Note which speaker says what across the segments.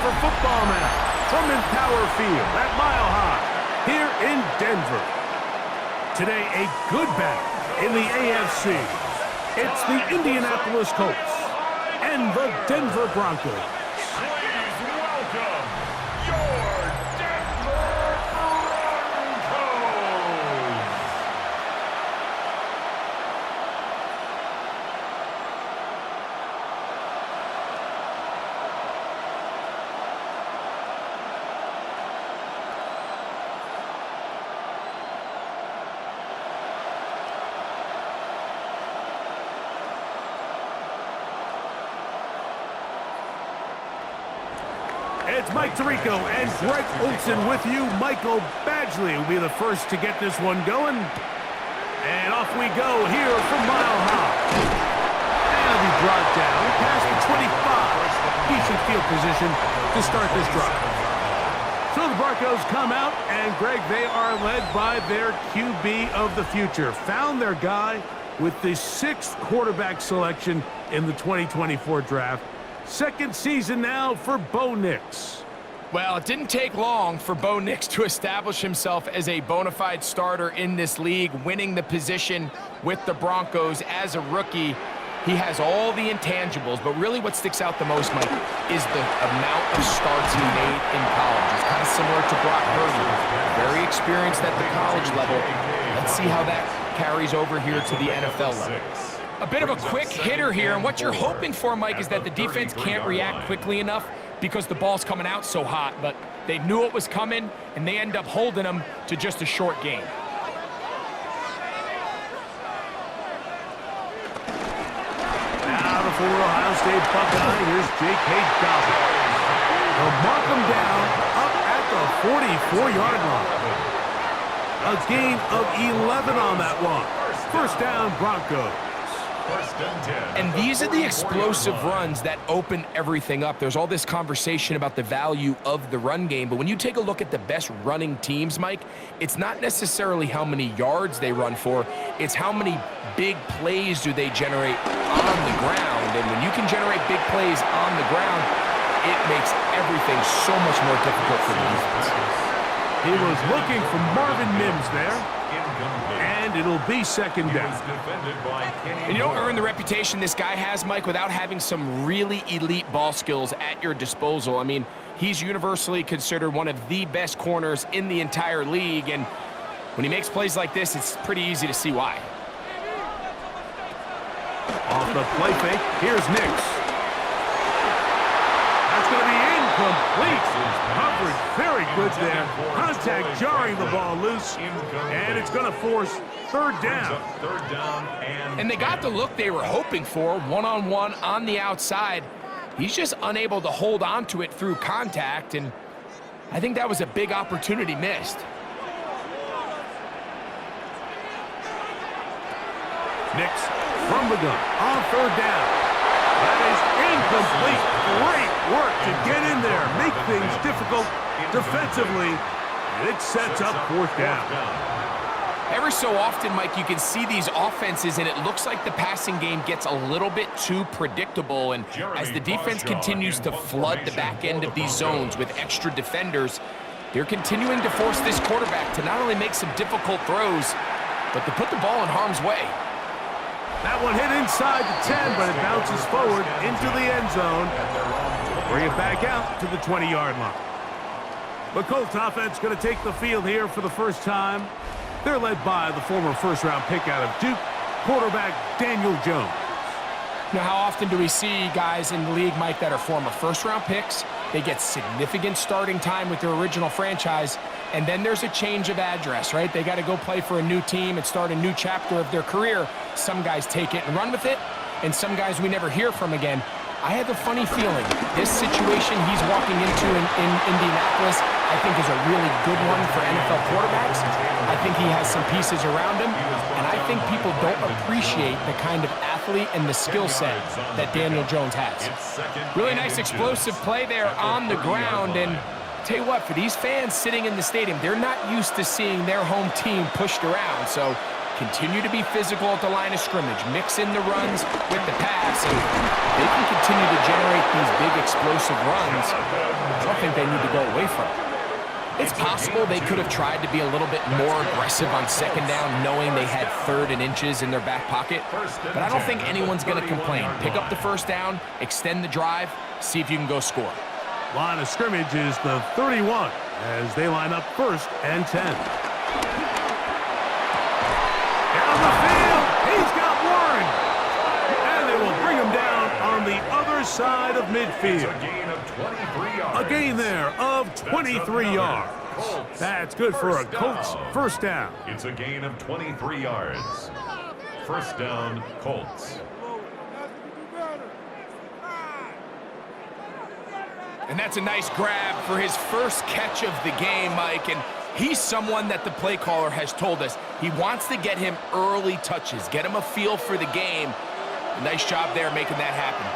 Speaker 1: for football now from Empower Field at Mile High here in Denver. Today, a good battle in the AFC. It's the Indianapolis Colts and the Denver Broncos.
Speaker 2: Please welcome your Denver Broncos.
Speaker 1: It's Mike Tirico and Greg Olson with you. Michael Badgley will be the first to get this one going. And off we go here from Mile High. And it'll be brought down past the 25. Decent field position to start this drive. So the Broncos come out, and Greg, they are led by their QB of the future. Found their guy with the 6th quarterback selection in the 2024 draft. Second season now for Bo Nix.
Speaker 3: Well, it didn't take long for Bo Nix to establish himself as a bona fide starter in this league, winning the position with the Broncos as a rookie. He has all the intangibles, but really what sticks out the most, Mike, is the amount of starts he made in college. It's kind of similar to Brock Purdy. Very experienced at the college level. Let's see how that carries over here to the NFL level. A bit of a quick hitter here, and what you're hoping for, Mike, is that the defense can't react quickly enough because the ball's coming out so hot, but they knew it was coming, and they end up holding them to just a short game.
Speaker 1: Now the former Ohio State Buckeye, here's J.K. Dobbins. They'll mark him down up at the 44-yard line. A gain of 11 on that one. First down, Broncos.
Speaker 3: And these are the explosive runs that open everything up. There's all this conversation about the value of the run game, but when you take a look at the best running teams, Mike, it's not necessarily how many yards they run for, it's how many big plays do they generate on the ground. And when you can generate big plays on the ground, it makes everything so much more difficult for the defense.
Speaker 1: He was looking for Marvin Mims there. And it'll be second down.
Speaker 3: And you don't earn the reputation this guy has, Mike, without having some really elite ball skills at your disposal. I mean, he's universally considered one of the best corners in the entire league, and when he makes plays like this, it's pretty easy to see why.
Speaker 1: Off the play fake, here's Nix. That's going to be incomplete. Coverage very good there. Contact jarring the ball loose, and it's going to force third down.
Speaker 3: And they got the look they were hoping for, one-on-one on the outside. He's just unable to hold on to it through contact, and I think that was a big opportunity missed.
Speaker 1: Nix from the gun on third down. That is incomplete. Great work to get in there, make things difficult defensively, and it sets up fourth down.
Speaker 3: Every so often, Mike, you can see these offenses, and it looks like the passing game gets a little bit too predictable, and as the defense continues to flood the back end of these zones with extra defenders, they're continuing to force this quarterback to not only make some difficult throws, but to put the ball in harm's way.
Speaker 1: That one hit inside the 10, but it bounces forward into the end zone. Bring it back out to the 20-yard line. The Colts offense going to take the field here for the first time. They're led by the former first-round pick out of Duke, quarterback Daniel Jones.
Speaker 3: Now, how often do we see guys in the league, Mike, that are former first-round picks? They get significant starting time with their original franchise, and then there's a change of address, right? They got to go play for a new team and start a new chapter of their career. Some guys take it and run with it, and some guys we never hear from again. I have a funny feeling this situation he's walking into in Indianapolis, I think, is a really good one for NFL quarterbacks. I think he has some pieces around him, and I think people don't appreciate the kind of athlete and the skill set that Daniel Jones has. Really nice explosive play there on the ground, and tell you what, for these fans sitting in the stadium, they're not used to seeing their home team pushed around, so Continue to be physical at the line of scrimmage. Mix in the runs with the pass. And they can continue to generate these big explosive runs. I don't think they need to go away from it. It's possible they could have tried to be a little bit more aggressive on second down, knowing they had 3rd and inches in their back pocket. But I don't think anyone's going to complain. Pick up the first down, extend the drive, see if you can go score.
Speaker 1: Line of scrimmage is the 31 as they line up 1st and 10. Down the field, he's got Warren. And they will bring him down on the other side of midfield. A gain there of 23 yards. That's good for a Colts first down.
Speaker 2: It's a gain of 23 yards. First down, Colts.
Speaker 3: And that's a nice grab for his first catch of the game, Mike. And he's someone that the play caller has told us he wants to get him early touches, get him a feel for the game. A nice job there making that happen.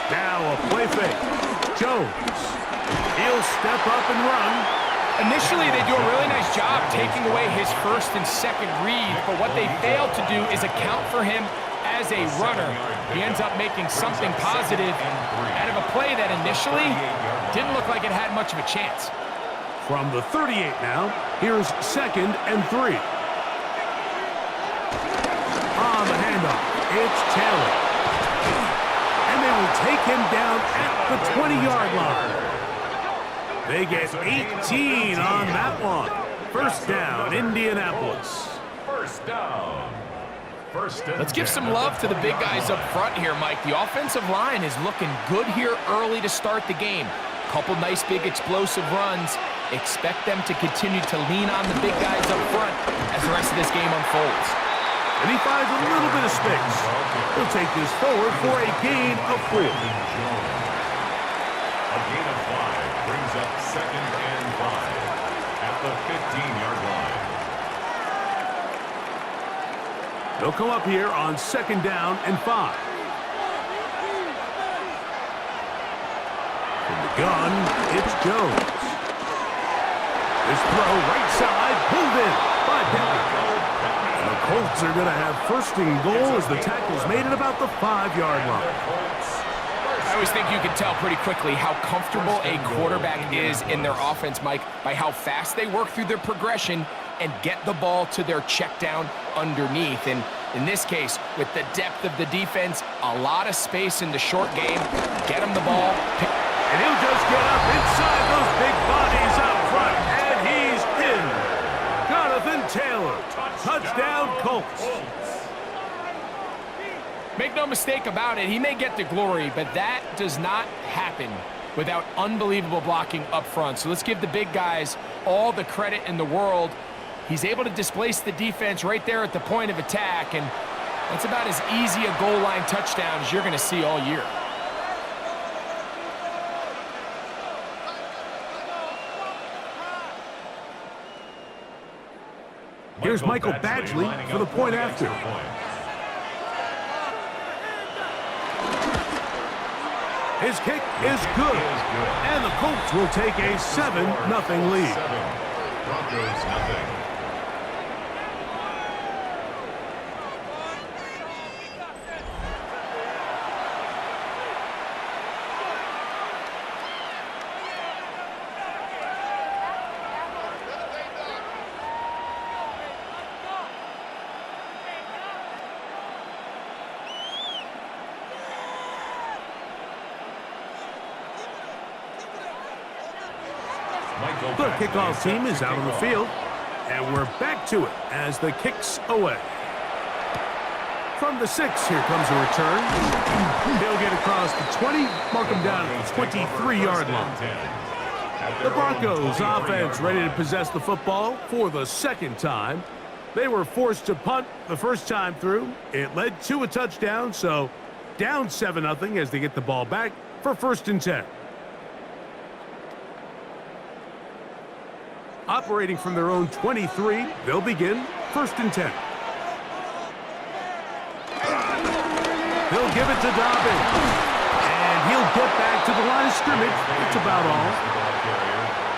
Speaker 1: Now a play fake. Jones. He'll step up and run.
Speaker 3: Initially, they do a really nice job taking away his first and second read, but what they failed to do is account for him as a runner. He ends up making something positive out of a play that initially didn't look like it had much of a chance.
Speaker 1: From the 38 now, here's 2nd and 3. On the handoff, it's Taylor. And they will take him down at the 20-yard line. They get 18 on that one. First down, Indianapolis.
Speaker 2: First down.
Speaker 3: Let's give some love to the big guys up front here, Mike. The offensive line is looking good here early to start the game. Couple nice big explosive runs. Expect them to continue to lean on the big guys up front as the rest of this game unfolds.
Speaker 1: And he finds a little bit of space. He'll take this forward for a gain of 4.
Speaker 2: A gain of 5 brings up 2nd and 5 at the 15-yard line.
Speaker 1: They'll come up here on 2nd down and 5. From the gun, it's Jones. This throw right side, pulled in by Petty. And the Colts are going to have 1st and goal as the tackle's made at about the 5-yard line.
Speaker 3: I always think you can tell pretty quickly how comfortable a quarterback is in their offense, Mike, by how fast they work through their progression and get the ball to their check down underneath. And in this case, with the depth of the defense, a lot of space in the short game, get him the ball.
Speaker 1: And he'll just get up inside those big bodies out front, and he's in. Jonathan Taylor, touchdown Colts.
Speaker 3: Make no mistake about it, he may get the glory, but that does not happen without unbelievable blocking up front. So let's give the big guys all the credit in the world. He's able to displace the defense right there at the point of attack, and that's about as easy a goal line touchdown as you're going to see all year.
Speaker 1: Here's Michael Badgley for the point after. His kick is good, and the Colts will take a 7-0 lead.
Speaker 2: Broncos nothing.
Speaker 1: The kickoff team is out on the field, and we're back to it as the kick's away. From the 6, here comes a return. He'll get across the 20, mark him down at the 23-yard line. The Broncos offense ready to possess the football for the 2nd time. They were forced to punt the first time through. It led to a touchdown, so down 7-0 as they get the ball back for 1st and 10. Operating from their own 23, they'll begin 1st and 10. They'll give it to Dobbins. And he'll get back to the line of scrimmage. That's about all.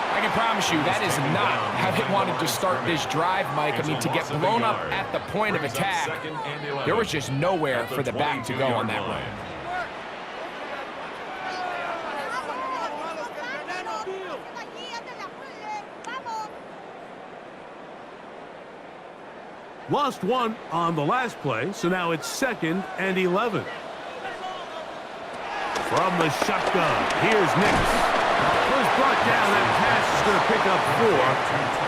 Speaker 3: I I can promise you that is not how they wanted to start this drive, Mike. I mean, to get blown up at the point of attack, there was just nowhere for the back to go on that run.
Speaker 1: Lost one on the last play, so now it's 2nd and 11. From the shotgun, here's Nix. Was brought down, that pass is going to pick up 4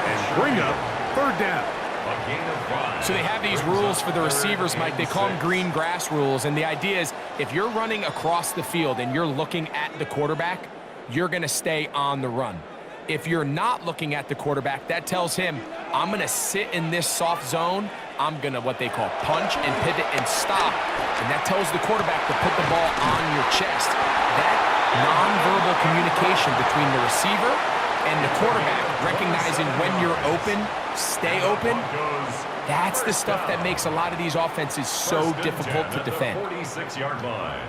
Speaker 1: and bring up 3rd down.
Speaker 3: So they have these rules for the receivers, Mike. They call them green grass rules, and the idea is if you're running across the field and you're looking at the quarterback, you're going to stay on the run. If you're not looking at the quarterback, that tells him, I'm going to sit in this soft zone. I'm going to what they call punch and pivot and stop. And that tells the quarterback to put the ball on your chest. That nonverbal communication between the receiver and the quarterback, recognizing when you're open, stay open, that's the stuff that makes a lot of these offenses so difficult to defend.
Speaker 2: 46-yard line.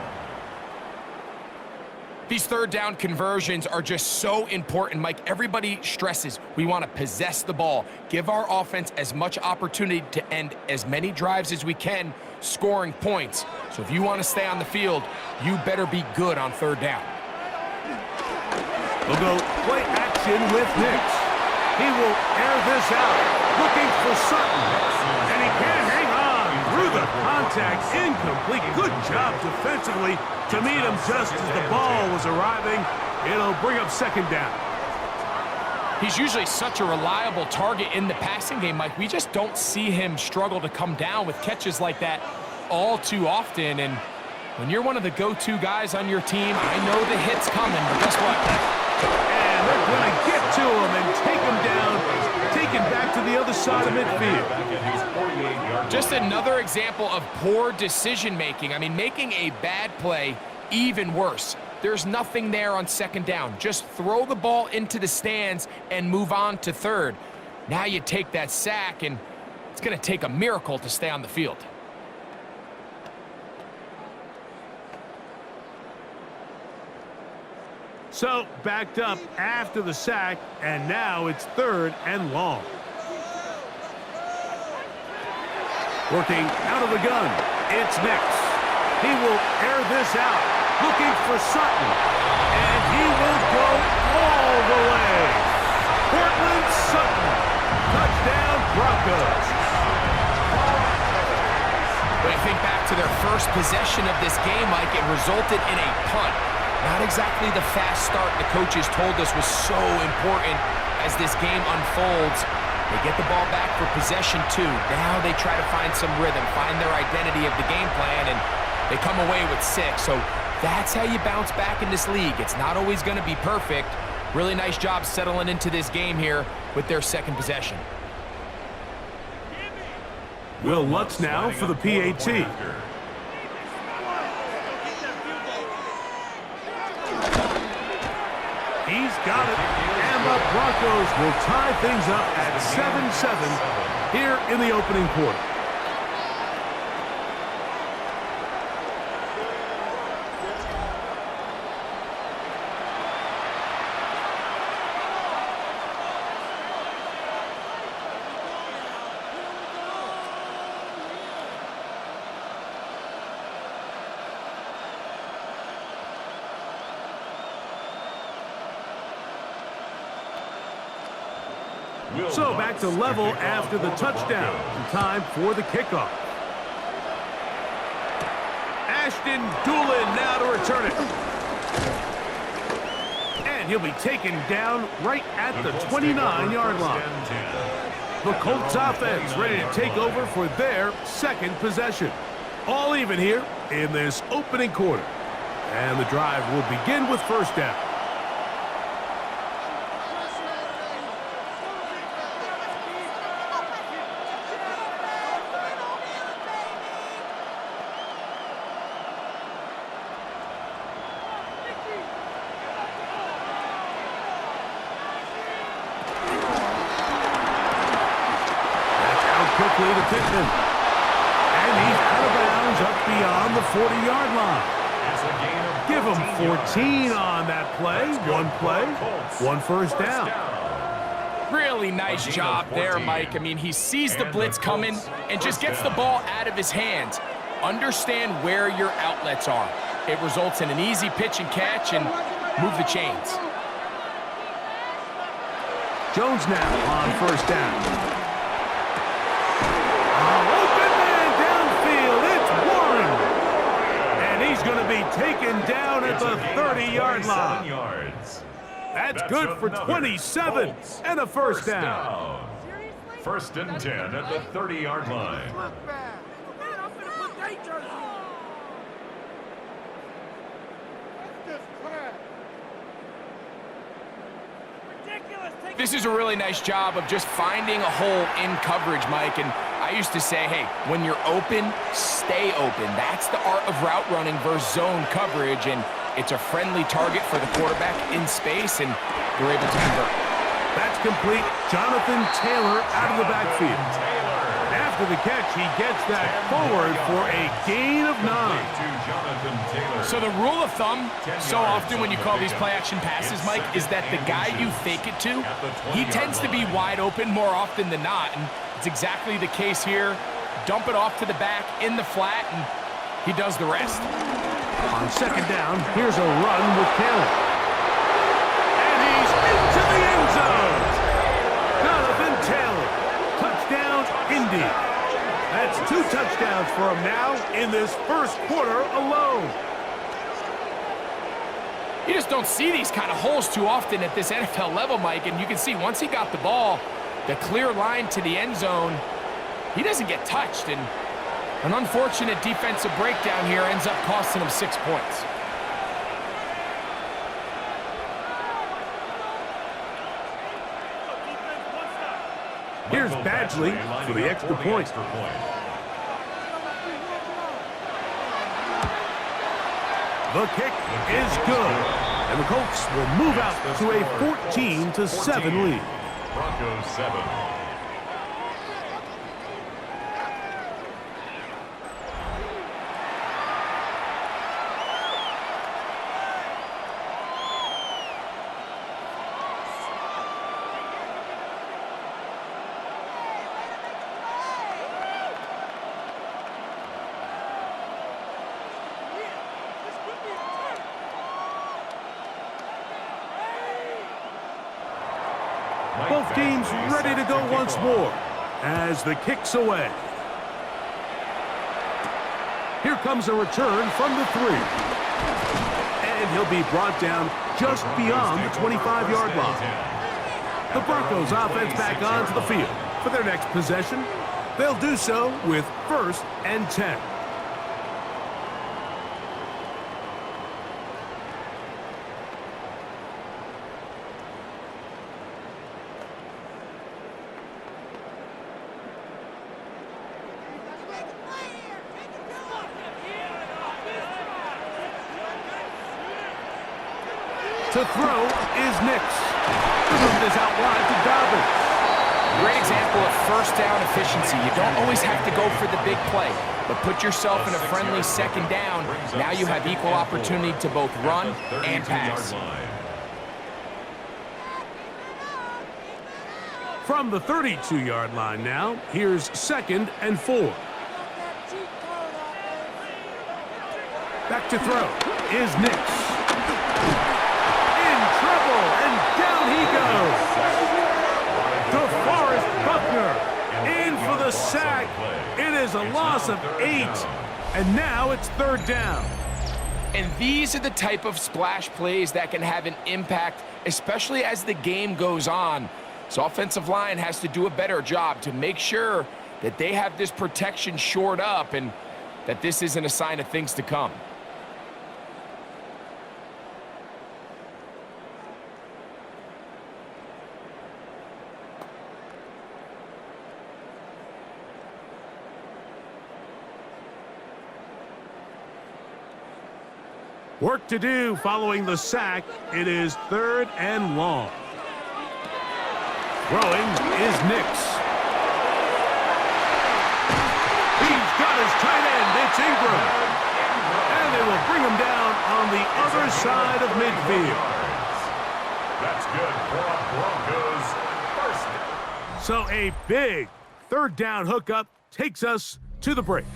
Speaker 3: These 3rd down conversions are just so important, Mike. Everybody stresses we want to possess the ball, give our offense as much opportunity to end as many drives as we can, scoring points. So if you want to stay on the field, you better be good on 3rd down.
Speaker 1: They'll go play action with Nix. He will air this out, looking for Sutton. And he can't hang on through the contact. Incomplete. Good job defensively to meet him just as the ball was arriving. It'll bring up 2nd down.
Speaker 3: He's usually such a reliable target in the passing game, Mike. We just don't see him struggle to come down with catches like that all too often. And when you're one of the go-to guys on your team, I know the hit's coming, but guess what?
Speaker 1: And they're going to get to him and take him down, taken back to the other side of midfield.
Speaker 3: Just another example of poor decision-making. I mean, making a bad play even worse. There's nothing there on 2nd down. Just throw the ball into the stands and move on to 3rd. Now you take that sack, and it's going to take a miracle to stay on the field.
Speaker 1: So, backed up after the sack, and now it's 3rd and long. Working out of the gun, it's Nix. He will air this out, looking for Sutton, and he will go all the way. Cortland Sutton, touchdown Broncos.
Speaker 3: When I think back to their first possession of this game, Mike, it resulted in a punt. Not exactly the fast start the coaches told us was so important as this game unfolds. They get the ball back for possession 2. Now they try to find some rhythm, find their identity of the game plan, and they come away with 6. So that's how you bounce back in this league. It's not always going to be perfect. Really nice job settling into this game here with their 2nd possession.
Speaker 1: Will Lutz now for the PAT. He's got it, and the Broncos will tie things up at 7-7 here in the opening quarter. So back to level after the touchdown. Time for the kickoff. Ashton Doolin now to return it. And he'll be taken down right at the 29-yard line. The Colts offense ready to take over for their 2nd possession. All even here in this opening quarter. And the drive will begin with 1st down. Quickly to Pittman. And he's out of bounds up beyond the 40-yard line.
Speaker 2: It's a gain of
Speaker 1: Give him 14
Speaker 2: yards.
Speaker 1: on that play.
Speaker 2: That's good
Speaker 1: One play,
Speaker 2: for Colts.
Speaker 1: one first down.
Speaker 3: Really nice job there, Mike. I mean, he sees the blitz coming and just gets the ball out of his hands. Understand where your outlets are. It results in an easy pitch and catch and move the chains.
Speaker 1: Jones now on first down. Open man downfield. It's Warren. And he's going to be taken down at the 30-yard line.
Speaker 2: Yards.
Speaker 1: That's good for 27 and a first down.
Speaker 2: First and 10 at the 30-yard line.
Speaker 3: This is a really nice job of just finding a hole in coverage, Mike. And I used to say, hey, when you're open, stay open. That's the art of route running versus zone coverage. And it's a friendly target for the quarterback in space, and they're able to convert.
Speaker 1: That's complete. Jonathan Taylor out of the backfield. After the catch, he gets that forward for a gain of 9.
Speaker 3: So the rule of thumb, so often when you call these play-action passes, Mike, is that the guy you fake it to, he tends to be wide open more often than not, and it's exactly the case here. Dump it off to the back in the flat, and he does the rest.
Speaker 1: On second down, here's a run with Taylor. And he's into the end zone. Jonathan Taylor. Touchdown, Indy. That's 2 touchdowns for him now in this first quarter alone.
Speaker 3: You just don't see these kind of holes too often at this NFL level, Mike, and you can see once he got the ball, the clear line to the end zone, he doesn't get touched, and an unfortunate defensive breakdown here ends up costing him 6 points.
Speaker 1: Here's Badgley for the extra point. The kick is good, and the Colts will move out to a 14-7 lead.
Speaker 2: Broncos 7.
Speaker 1: Both teams ready to go once more as the kick's away. Here comes a return from the 3. And he'll be brought down just beyond the 25-yard line. The Broncos offense back onto the field for their next possession. They'll do so with 1st and 10. To throw is Nix. The move is out wide to Dobbins.
Speaker 3: Great example of first down efficiency. You don't always have to go for the big play, but put yourself in a friendly second down. Now you have equal opportunity to both run and pass.
Speaker 1: From the 32-yard line now, here's 2nd and 4. Back to throw is Nix. And down he goes. DeForest Buckner in for the sack. It is a loss of 8, and now it's 3rd down.
Speaker 3: And these are the type of splash plays that can have an impact, especially as the game goes on. So offensive line has to do a better job to make sure that they have this protection shored up and that this isn't a sign of things to come.
Speaker 1: Work to do following the sack. It is 3rd and long. Throwing is Nix. He's got his tight end. It's Ingram. And they will bring him down on the other side of midfield.
Speaker 2: That's good for a Broncos first.
Speaker 1: So a big third down hookup takes us to the break.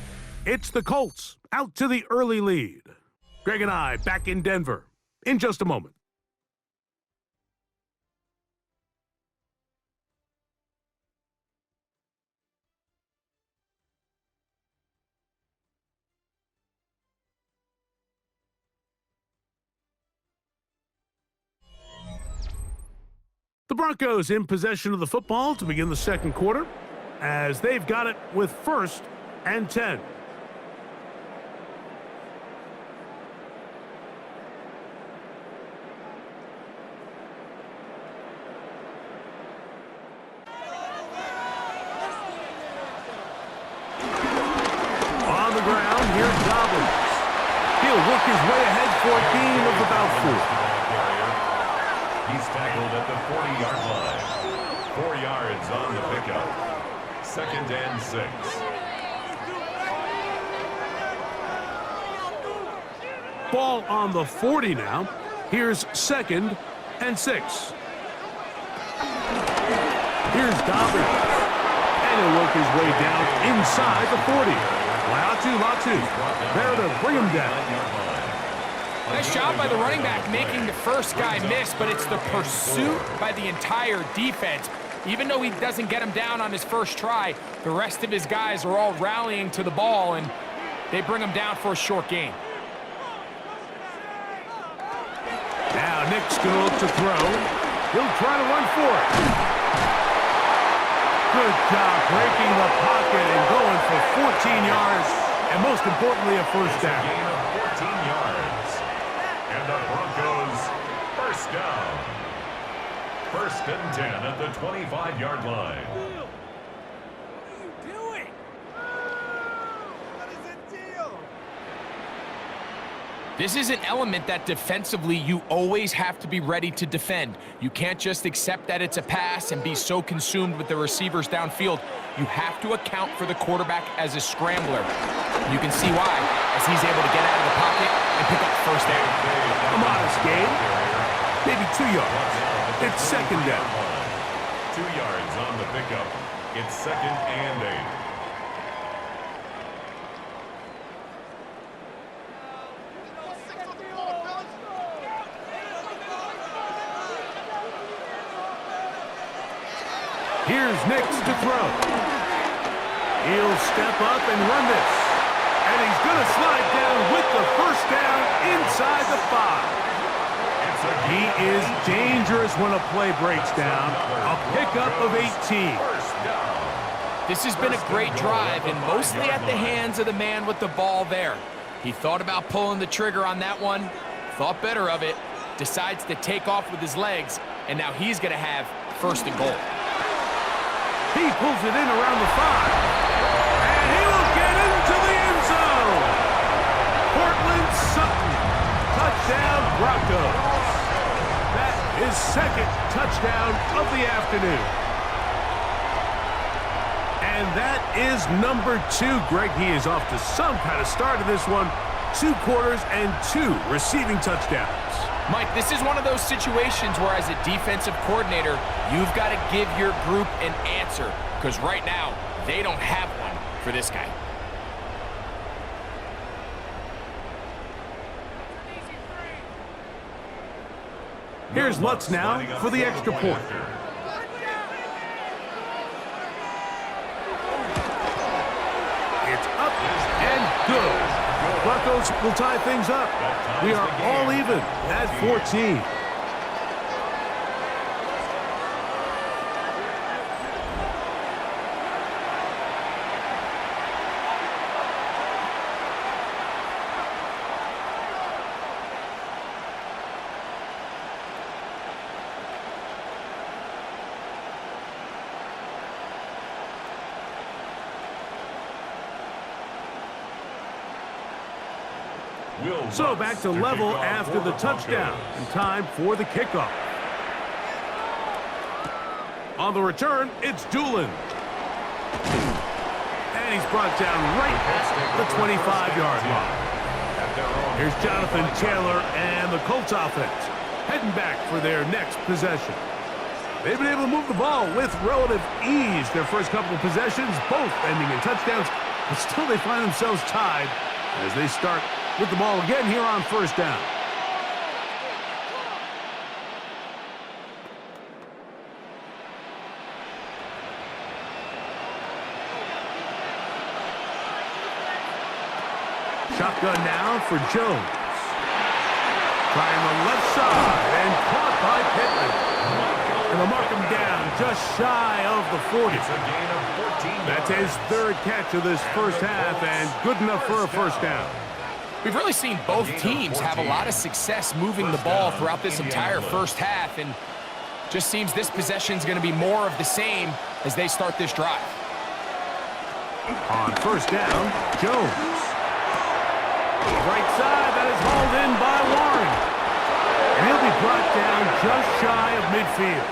Speaker 1: It's the Colts out to the early lead. Greg and I back in Denver in just a moment. The Broncos in possession of the football to begin the second quarter, as they've got it with 1st and 10. On the ground, here's Dobbins. He'll work his way ahead for a gain of about 4.
Speaker 2: He's tackled at the 40-yard line. 4 yards on the pickup. 2nd and 6.
Speaker 1: Ball on the 40 now. Here's 2nd and 6. Here's Dobbins. And he'll work his way down inside the 40. Latu. There to bring him down.
Speaker 3: Nice job by the running back making the first guy miss, but it's the pursuit by the entire defense. Even though he doesn't get him down on his first try, the rest of his guys are all rallying to the ball, and they bring him down for a short gain.
Speaker 1: Now Nick's going to throw. He'll try to run for it. Good job breaking the pocket and going for 14 yards, and most importantly, a first down.
Speaker 2: Gain of 14 yards. And the Broncos first down. 1st and 10 at the 25-yard line.
Speaker 4: What are you doing? What is the deal?
Speaker 3: This is an element that defensively you always have to be ready to defend. You can't just accept that it's a pass and be so consumed with the receivers downfield. You have to account for the quarterback as a scrambler. You can see why, as he's able to get out of the pocket and pick up first down.
Speaker 1: A modest gain, maybe 2 yards. It's 2nd down.
Speaker 2: 2 yards on the pickup. It's 2nd and 8.
Speaker 1: Here's Nix to throw. He'll step up and run this. And he's going to slide down with the first down inside the 5. He is dangerous when a play breaks down. A pickup of 18.
Speaker 3: This has been a great drive, and mostly at the hands of the man with the ball there. He thought about pulling the trigger on that one, thought better of it, decides to take off with his legs, and now he's going to have 1st and goal.
Speaker 1: He pulls it in around the 5. And he will get into the end zone. Portland Sutton. Touchdown, Broncos. That is 2nd touchdown of the afternoon. And that is number 2. Greg, he is off to some kind of start in this one. 2 quarters and 2 receiving touchdowns.
Speaker 3: Mike, this is one of those situations where as a defensive coordinator, you've got to give your group an answer, because right now, they don't have one for this guy.
Speaker 1: Here's Lutz now for the extra point. It's up and good. Broncos will tie things up. We are all even at 14. So back to level after the touchdown, and time for the kickoff. On the return, it's Doolin. And he's brought down right at the 25-yard line. Here's Jonathan Taylor and the Colts offense heading back for their next possession. They've been able to move the ball with relative ease their first couple of possessions, both ending in touchdowns, but still they find themselves tied as they start with the ball again here on first down. Shotgun now for Jones. Trying the left side and caught by Pittman. And they'll mark him down just shy of the 40.
Speaker 2: It's a gain of 14
Speaker 1: That's his third catch of this first half and good enough for a first down.
Speaker 3: We've really seen both teams have a lot of success moving the ball throughout this entire first half, and just seems this possession is going to be more of the same as they start this drive.
Speaker 1: On first down, Jones. Right side, that is hauled in by Warren. And he'll be brought down just shy of midfield.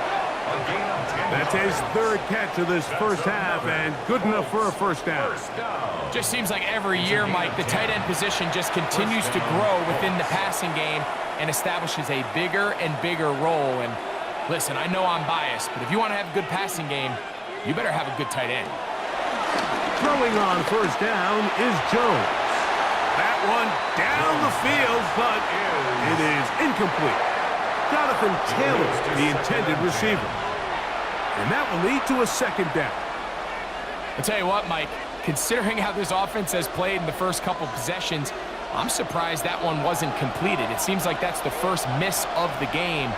Speaker 1: That's his third catch of this first half and good enough for a first down.
Speaker 3: Just seems like every year, Mike, the tight end position just continues to grow within the passing game and establishes a bigger and bigger role. And listen, I know I'm biased, but if you want to have a good passing game, you better have a good tight end.
Speaker 1: Throwing on first down is Jones. That one down the field, but it is incomplete. Jonathan Taylor, the intended receiver. And that will lead to a second down.
Speaker 3: I'll tell you what, Mike, considering how this offense has played in the first couple possessions, I'm surprised that one wasn't completed. It seems like that's the first miss of the game.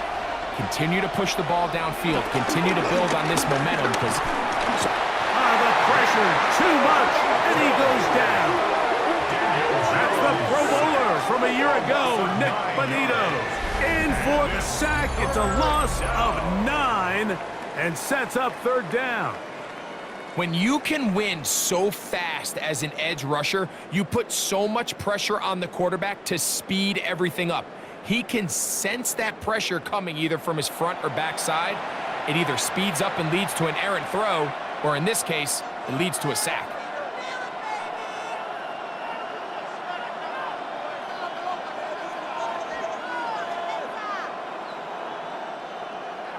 Speaker 3: Continue to push the ball downfield. Continue to build on this momentum because...
Speaker 1: the pressure, too much, and he goes down. That's the Pro Bowler from a year ago, Nick Bonito. In for the sack. It's a loss of 9 and sets up third down.
Speaker 3: When you can win so fast as an edge rusher, you put so much pressure on the quarterback to speed everything up. He can sense that pressure coming either from his front or back side. It either speeds up and leads to an errant throw, or in this case, it leads to a sack.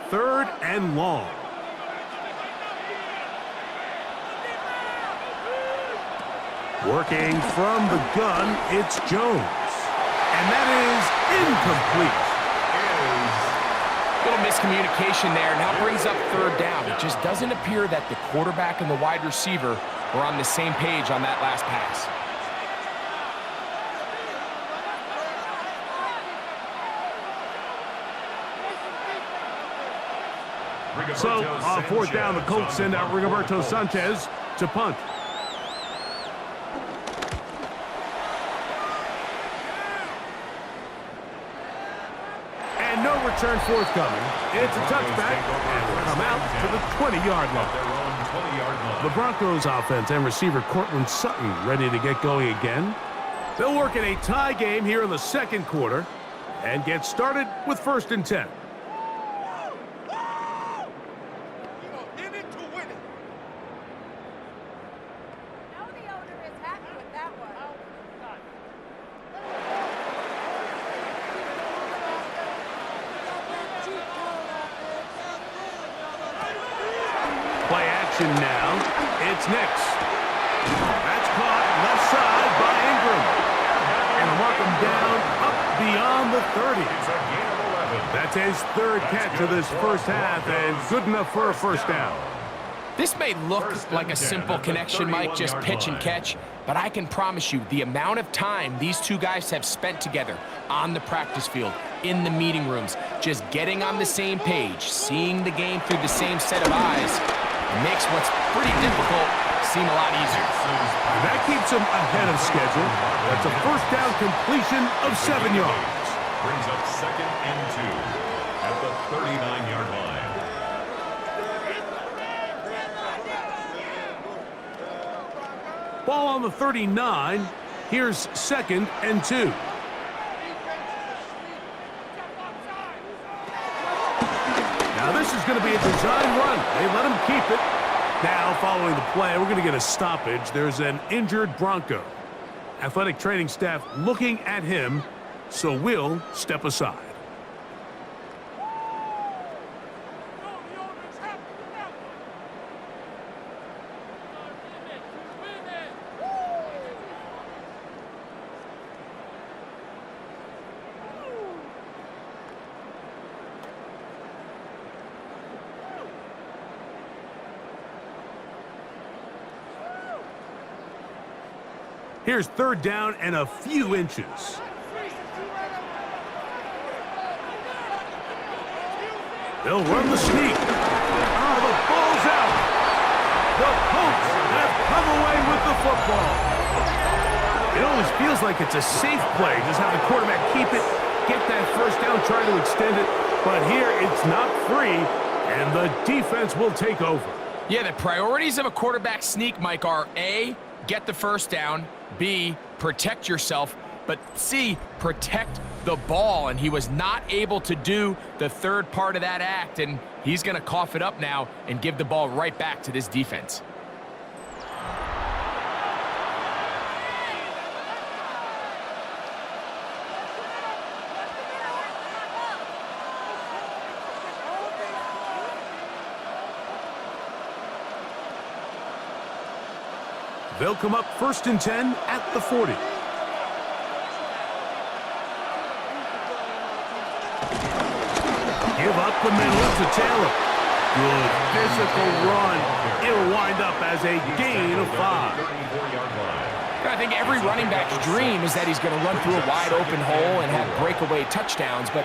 Speaker 1: Third and long. Working from the gun, it's Jones. And that is incomplete.
Speaker 3: Little miscommunication there. Now brings up third down. It just doesn't appear that the quarterback and the wide receiver were on the same page on that last pass.
Speaker 1: So, on fourth down, the Colts send out Rigoberto Sanchez to punt. And no return forthcoming. It's a touchback, and we'll come out to the 20-yard line. The Broncos offense and receiver Cortland Sutton ready to get going again. They'll work in a tie game here in the second quarter and get started with first and 10. Play action now. It's Nix. That's caught left side by Ingram. And mark him down up beyond the 30. That's his third catch of this first half and good enough for a first down.
Speaker 3: This may look like a simple connection, Mike, just pitch and catch, but I can promise you the amount of time these two guys have spent together on the practice field, in the meeting rooms, just getting on the same page, seeing the game through the same set of eyes, makes what's pretty difficult seem a lot easier.
Speaker 1: And that keeps him ahead of schedule. That's a first down completion of 7 yards.
Speaker 2: Brings up second and 2 at the 39-yard line.
Speaker 1: Ball on the 39. Here's second and 2. Now this is going to be a design run. They let him keep it. Now following the play, we're going to get a stoppage. There's an injured Bronco. Athletic training staff looking at him, so we'll step aside. Here's third down and a few inches. They'll run the sneak. Ah, the ball's out. The Colts have come away with the football. It always feels like it's a safe play. Just have the quarterback keep it, get that first down, try to extend it. But here it's not free, and the defense will take over.
Speaker 3: Yeah, the priorities of a quarterback sneak, Mike, are A, get the first down, B, protect yourself, but C, protect the ball. And he was not able to do the third part of that act, and he's going to cough it up now and give the ball right back to this defense.
Speaker 1: They'll come up 1st and 10 at the 40. Give up the middle to Taylor. Good physical run. It'll wind up as a gain of 5.
Speaker 3: I think every running back's dream is that he's going to run through a wide open hole and have breakaway touchdowns, but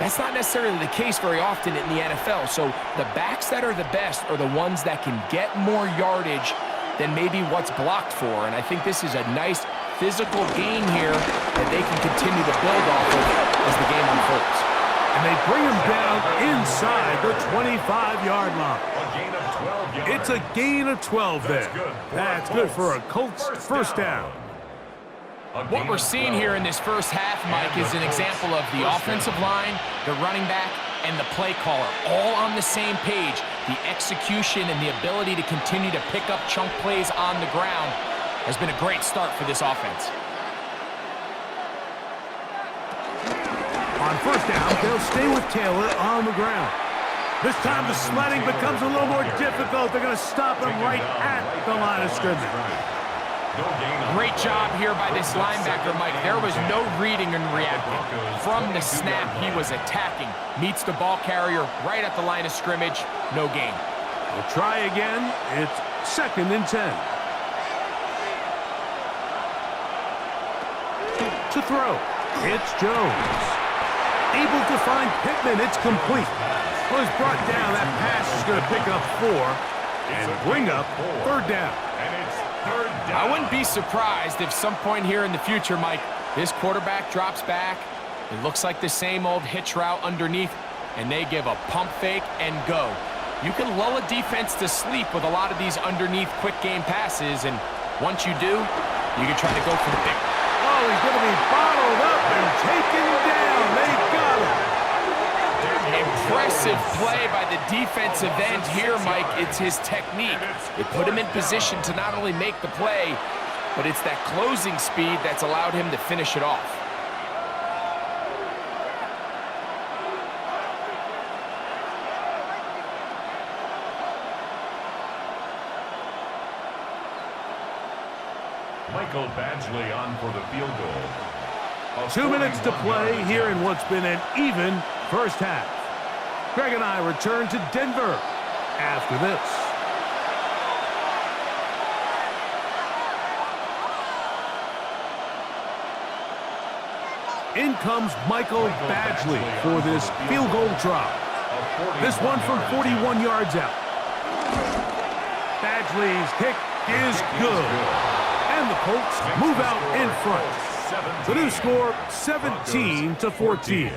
Speaker 3: that's not necessarily the case very often in the NFL. So the backs that are the best are the ones that can get more yardage than maybe what's blocked for. And I think this is a nice physical gain here that they can continue to build off of as the game unfolds.
Speaker 1: And they bring him down inside the 25-yard line.
Speaker 2: A gain of 12 yards.
Speaker 1: It's a gain of 12 there. That's good for a Colts first down.
Speaker 3: What we're seeing here in this first half, Mike, is an example of the offensive line, the running back, and the play caller all on the same page. The execution and the ability to continue to pick up chunk plays on the ground has been a great start for this offense.
Speaker 1: On first down, they'll stay with Taylor on the ground. This time the sledding becomes a little more difficult. They're going to stop him right at the line of scrimmage.
Speaker 3: Great job here by this linebacker, Mike. There was no reading and reacting. From the snap, he was attacking. Meets the ball carrier right at the line of scrimmage. No gain.
Speaker 1: We'll try again. It's 2nd and 10. To throw. It's Jones. Able to find Pittman. It's complete. Was brought down. That pass is going to pick up 4 and bring up 3rd down.
Speaker 3: I wouldn't be surprised if some point here in the future, Mike, this quarterback drops back. It looks like the same old hitch route underneath, and they give a pump fake and go. You can lull a defense to sleep with a lot of these underneath quick game passes, and once you do, you can try to go for the big.
Speaker 1: Oh, he's going to be bottled up and taken down. They got him.
Speaker 3: Impressive play by the defensive end here, Mike. It's his technique. It put him in position to not only make the play, but it's that closing speed that's allowed him to finish it off.
Speaker 2: Michael Badgley on for the field goal.
Speaker 1: 2 minutes to play here in what's been an even first half. Greg and I return to Denver after this. In comes Michael Badgley for this field goal try. This one from 41 yards out. Badgley's kick is good. And the Colts move out in front. The new score, 17-14.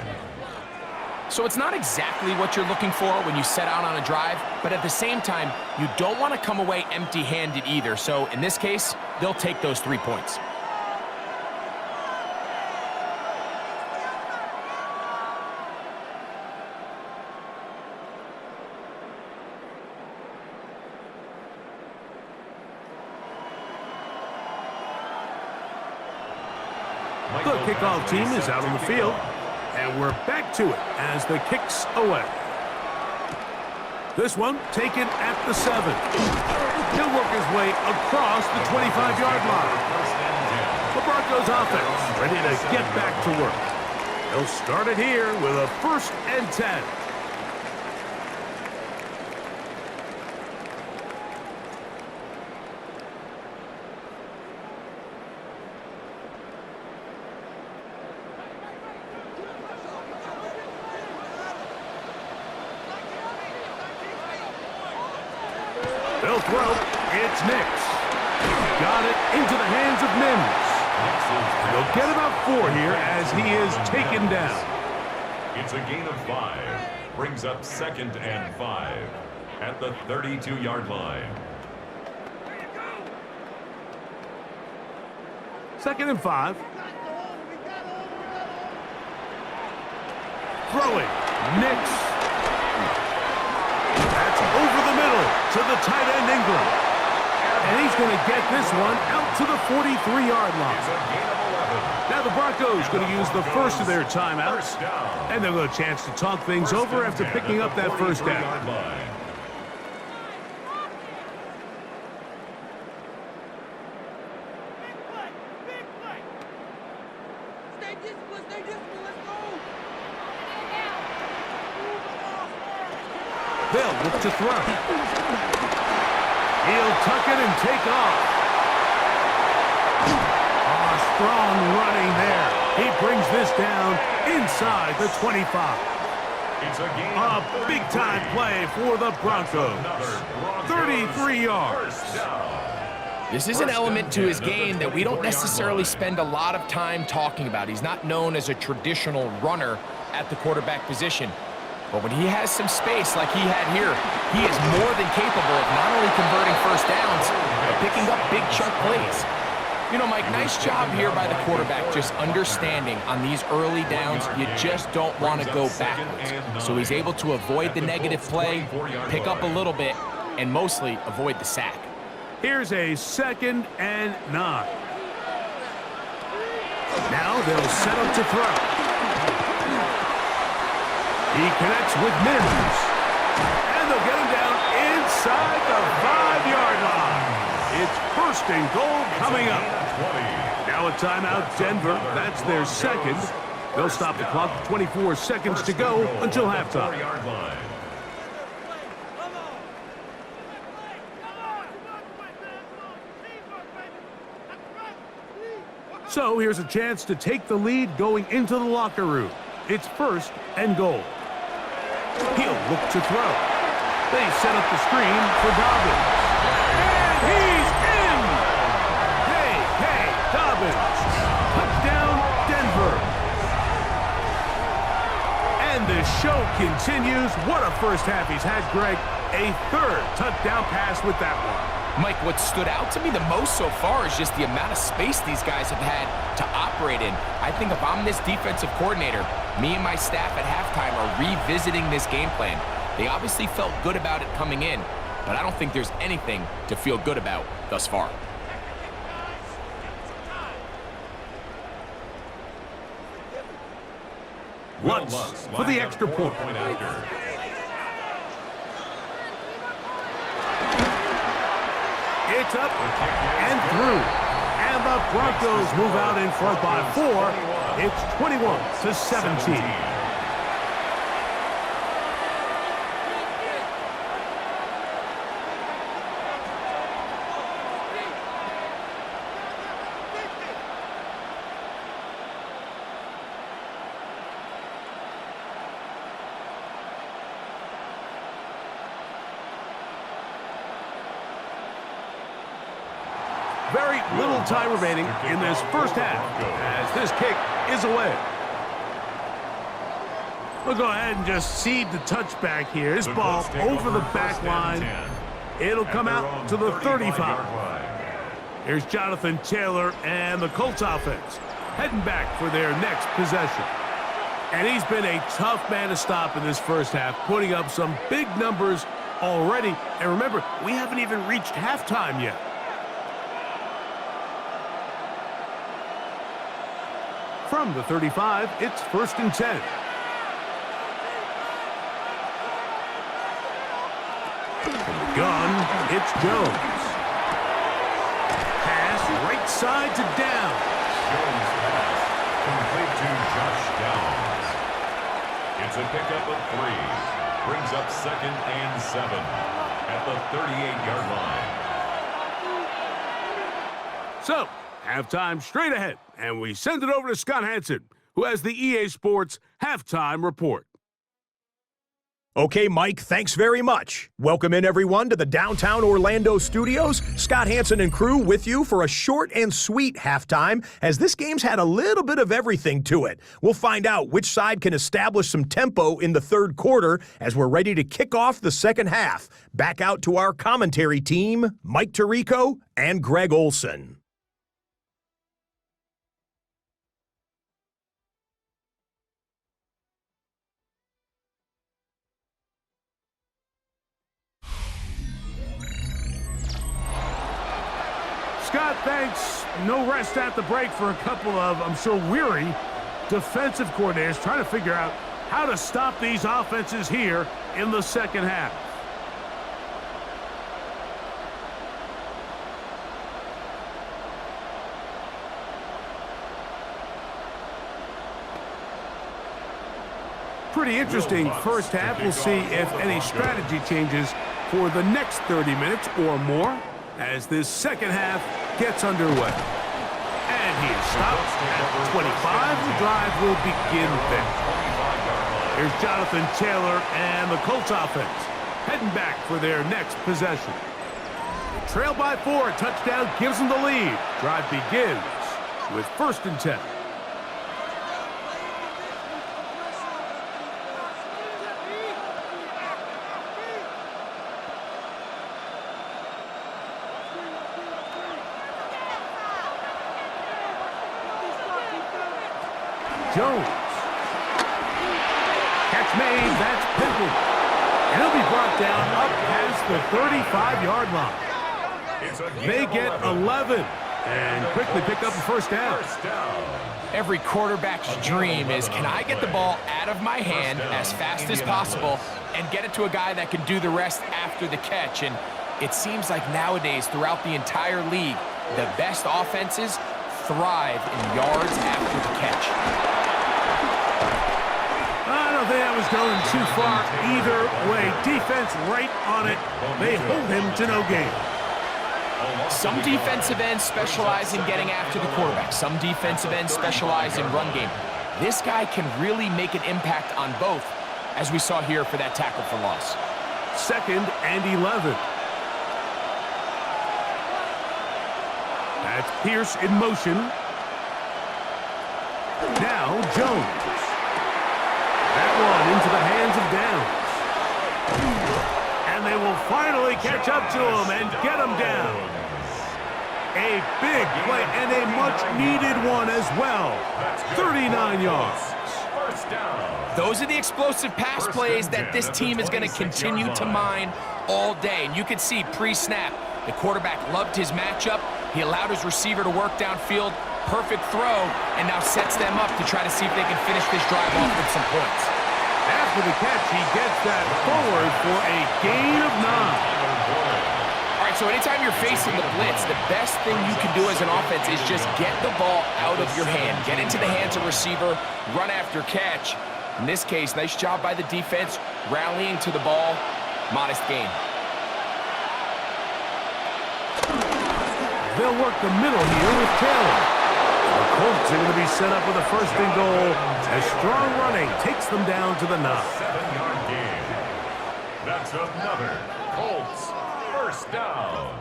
Speaker 3: So it's not exactly what you're looking for when you set out on a drive, but at the same time, you don't want to come away empty-handed either. So in this case, they'll take those 3 points.
Speaker 1: The kickoff team is out on the field, and we're back to it as the kick's away. This one taken at the 7. He'll work his way across the 25-yard line. The Broncos offense ready to get back to work. They'll start it here with a 1st and 10. They'll throw. It's Nix. Got it into the hands of Mims. And they'll get about 4 here as he is taken down.
Speaker 2: It's a gain of 5. Brings up 2nd and 5 at the 32-yard line.
Speaker 1: 2nd and 5. Throwing. Nix. That's over the middle to the tight end Ingram. And he's going to get this one out to the 43-yard line. Now the Broncos going to use the first of their timeouts. And they'll get a chance to talk things over after picking up that 1st down. They'll look to throw. He'll tuck it and take off. Oh, strong running there. He brings this down inside the 25.
Speaker 2: It's
Speaker 1: A big-time play for the Broncos. 33 yards.
Speaker 3: This is an element to his game that we don't necessarily spend a lot of time talking about. He's not known as a traditional runner at the quarterback position. But when he has some space like he had here, he is more than capable of not only converting 1st downs, but picking up big chunk plays. You know, Mike, nice job here by the quarterback just understanding on these early downs, you just don't want to go backwards. So he's able to avoid the negative play, pick up a little bit, and mostly avoid the sack.
Speaker 1: Here's a 2nd and 9. Now they'll set up to throw. He connects with Mims. And they'll get him down inside the 5-yard line. It's 1st and goal coming up. Now a timeout, Denver. That's their 2nd. They'll stop the clock with 24 seconds to go until halftime. So here's a chance to take the lead going into the locker room. It's 1st and goal. He'll look to throw. They set up the screen for Dobbins. And he's in! Hey, Dobbins. Touchdown, Denver. And the show continues. What a 1st half he's had, Greg. A 3rd touchdown pass with that one.
Speaker 3: Mike, what stood out to me the most so far is just the amount of space these guys have had to operate in. I think if I'm this defensive coordinator, me and my staff at halftime are revisiting this game plan. They obviously felt good about it coming in, but I don't think there's anything to feel good about thus far.
Speaker 1: Lutz for the extra point. It's up and through. And the Broncos move out in front by 4. It's 21-17. Very little time remaining in this 1st half as this kick is away. We'll go ahead and just cede the touchback here. This ball over the back line. It'll come out to the 35. Here's Jonathan Taylor and the Colts offense heading back for their next possession. And he's been a tough man to stop in this 1st half, putting up some big numbers already. And remember, we haven't even reached halftime yet. From the 35, it's 1st and 10. From the gun, it's Jones. Pass right side to Downs.
Speaker 2: Jones pass complete to Josh Downs. It's a pickup of 3. Brings up 2nd and 7 at the 38-yard line.
Speaker 1: So, halftime straight ahead, and we send it over to Scott Hansen, who has the EA Sports halftime report.
Speaker 5: Okay, Mike, thanks very much. Welcome in, everyone, to the downtown Orlando studios. Scott Hansen and crew with you for a short and sweet halftime, as this game's had a little bit of everything to it. We'll find out which side can establish some tempo in the third quarter as we're ready to kick off the second half. Back out to our commentary team, Mike Tirico and Greg Olson.
Speaker 1: Scott, thanks. No rest at the break for a couple of, I'm sure, weary defensive coordinators trying to figure out how to stop these offenses here in the second half. Pretty interesting first half. We'll see if any strategy changes for the next 30 minutes or more as this second half gets underway. And he is stopped at 25. The drive will begin there. Here's Jonathan Taylor and the Colts offense heading back for their next possession. They trail by 4. Touchdown gives them the lead. Drive begins with 1st and 10. Jones. Catch made, that's Pimpin. And he'll be brought down up past the 35-yard line. They get 11 and quickly pick up a first down.
Speaker 3: Every quarterback's dream is, can I get the ball out of my hand as fast as possible and get it to a guy that can do the rest after the catch? And it seems like nowadays, throughout the entire league, the best offenses thrive in yards after the catch.
Speaker 1: I don't think that was going too far either way. Defense right on it. They hold him to no gain.
Speaker 3: Some defensive ends specialize in getting after the quarterback. Some defensive ends specialize in run game. This guy can really make an impact on both, as we saw here for that tackle for loss.
Speaker 1: 2nd and 11. That's Pierce in motion. Now Jones. That one into the hands of Downs. And they will finally catch up to him and get him down. A big play and a much-needed one as well. 39 yards.
Speaker 3: Those are the explosive pass plays that this team is going to continue to mine all day. And you can see pre-snap, the quarterback loved his matchup. He allowed his receiver to work downfield. Perfect throw, and now sets them up to try to see if they can finish this drive off with some points.
Speaker 1: After the catch, he gets that forward for a gain of 9.
Speaker 3: All right, so anytime you're facing the blitz, the best thing you can do as an offense is just get the ball out of your hand. Get into the hands of receiver, run after catch. In this case, nice job by the defense, rallying to the ball. Modest gain.
Speaker 1: They'll work the middle here with Taylor. The Colts are going to be set up with a 1st and goal as strong running takes them down to the 9.
Speaker 2: 7-yard gain. That's another Colts 1st down.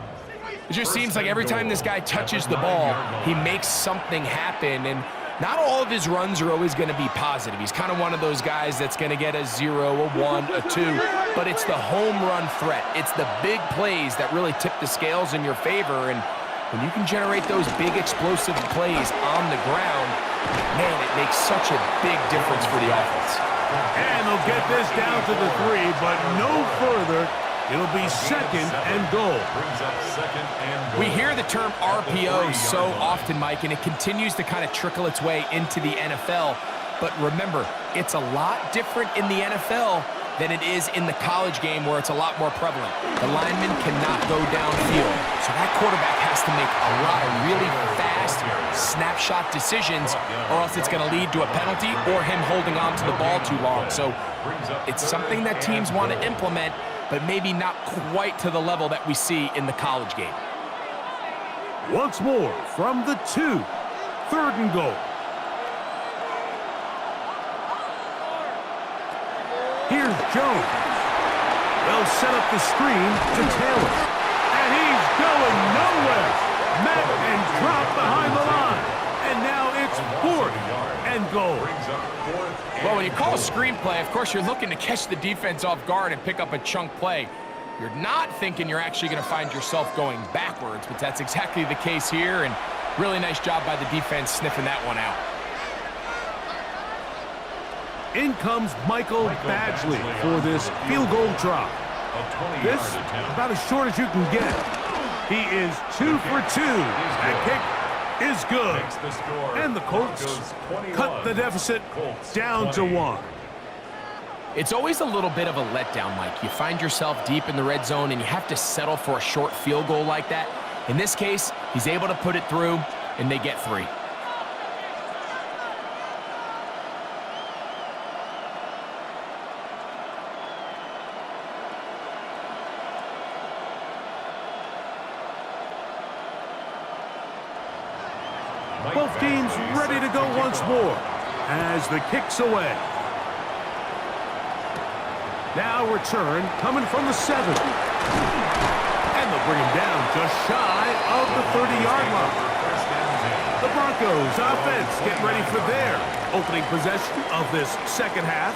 Speaker 3: It just seems like every time this guy touches the ball, he makes something happen. And not all of his runs are always going to be positive. He's kind of one of those guys that's going to get a 0, a 1, a 2. But it's the home run threat. It's the big plays that really tip the scales in your favor. And when you can generate those big explosive plays on the ground, man, it makes such a big difference for the offense.
Speaker 1: And they'll get this down to the 3, but no further It'll be second and goal.
Speaker 2: Brings up second and goal.
Speaker 3: We hear the term RPO so often, Mike, and it continues to kind of trickle its way into the NFL. But remember, it's a lot different in the NFL than it is in the college game where it's a lot more prevalent. The lineman cannot go downfield, so that quarterback has to make a lot of really fast snapshot decisions, or else it's going to lead to a penalty or him holding on to the ball too long. So it's something that teams want to implement, but maybe not quite to the level that we see in the college game.
Speaker 1: Once more from the 2, 3rd and goal. Here's Jones. They'll set up the screen to Taylor. And he's going nowhere. Met and dropped behind the line. And now it's 4th and goal.
Speaker 3: Well, when you call a screenplay, of course, you're looking to catch the defense off guard and pick up a chunk play. You're not thinking you're actually going to find yourself going backwards, but that's exactly the case here, and really nice job by the defense sniffing that one out.
Speaker 1: In comes Michael Badgley for this field goal try. This, about as short as you can get. He is 2 for 2. That kick is good. And the Colts cut the deficit down to 1.
Speaker 3: It's always a little bit of a letdown, Mike. You find yourself deep in the red zone and you have to settle for a short field goal like that. In this case, he's able to put it through, and they get 3.
Speaker 1: Both teams ready to go once more as the kick's away. Now return coming from the 7. And they'll bring him down just shy of the 30-yard line. The Broncos offense getting ready for their opening possession of this second half.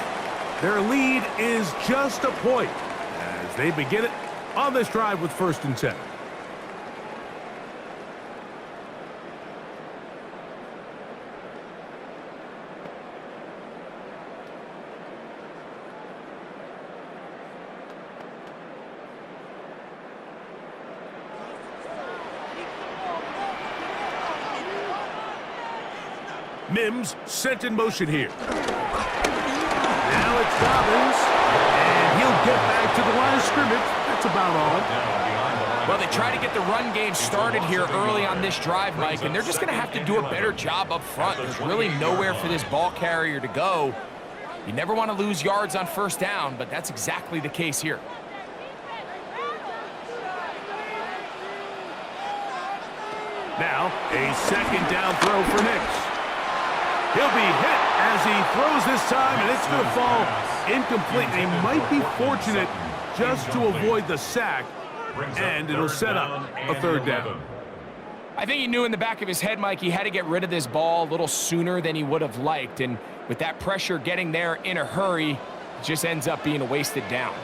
Speaker 1: Their lead is just a point as they begin it on this drive with 1st and 10. Mims sent in motion here. Now it's Dobbins, and he'll get back to the line of scrimmage. That's about all.
Speaker 3: Well, they try to get the run game started here early on this drive, Mike, and they're just going to have to do a better job up front. There's really nowhere for this ball carrier to go. You never want to lose yards on 1st down, but that's exactly the case here.
Speaker 1: Now, a 2nd down throw for Nix. He'll be hit as he throws this time, and it's going to fall incomplete. He might be fortunate just to avoid the sack, and it'll set up a 3rd down.
Speaker 3: I think he knew in the back of his head, Mike, he had to get rid of this ball a little sooner than he would have liked, and with that pressure getting there in a hurry, it just ends up being a wasted down.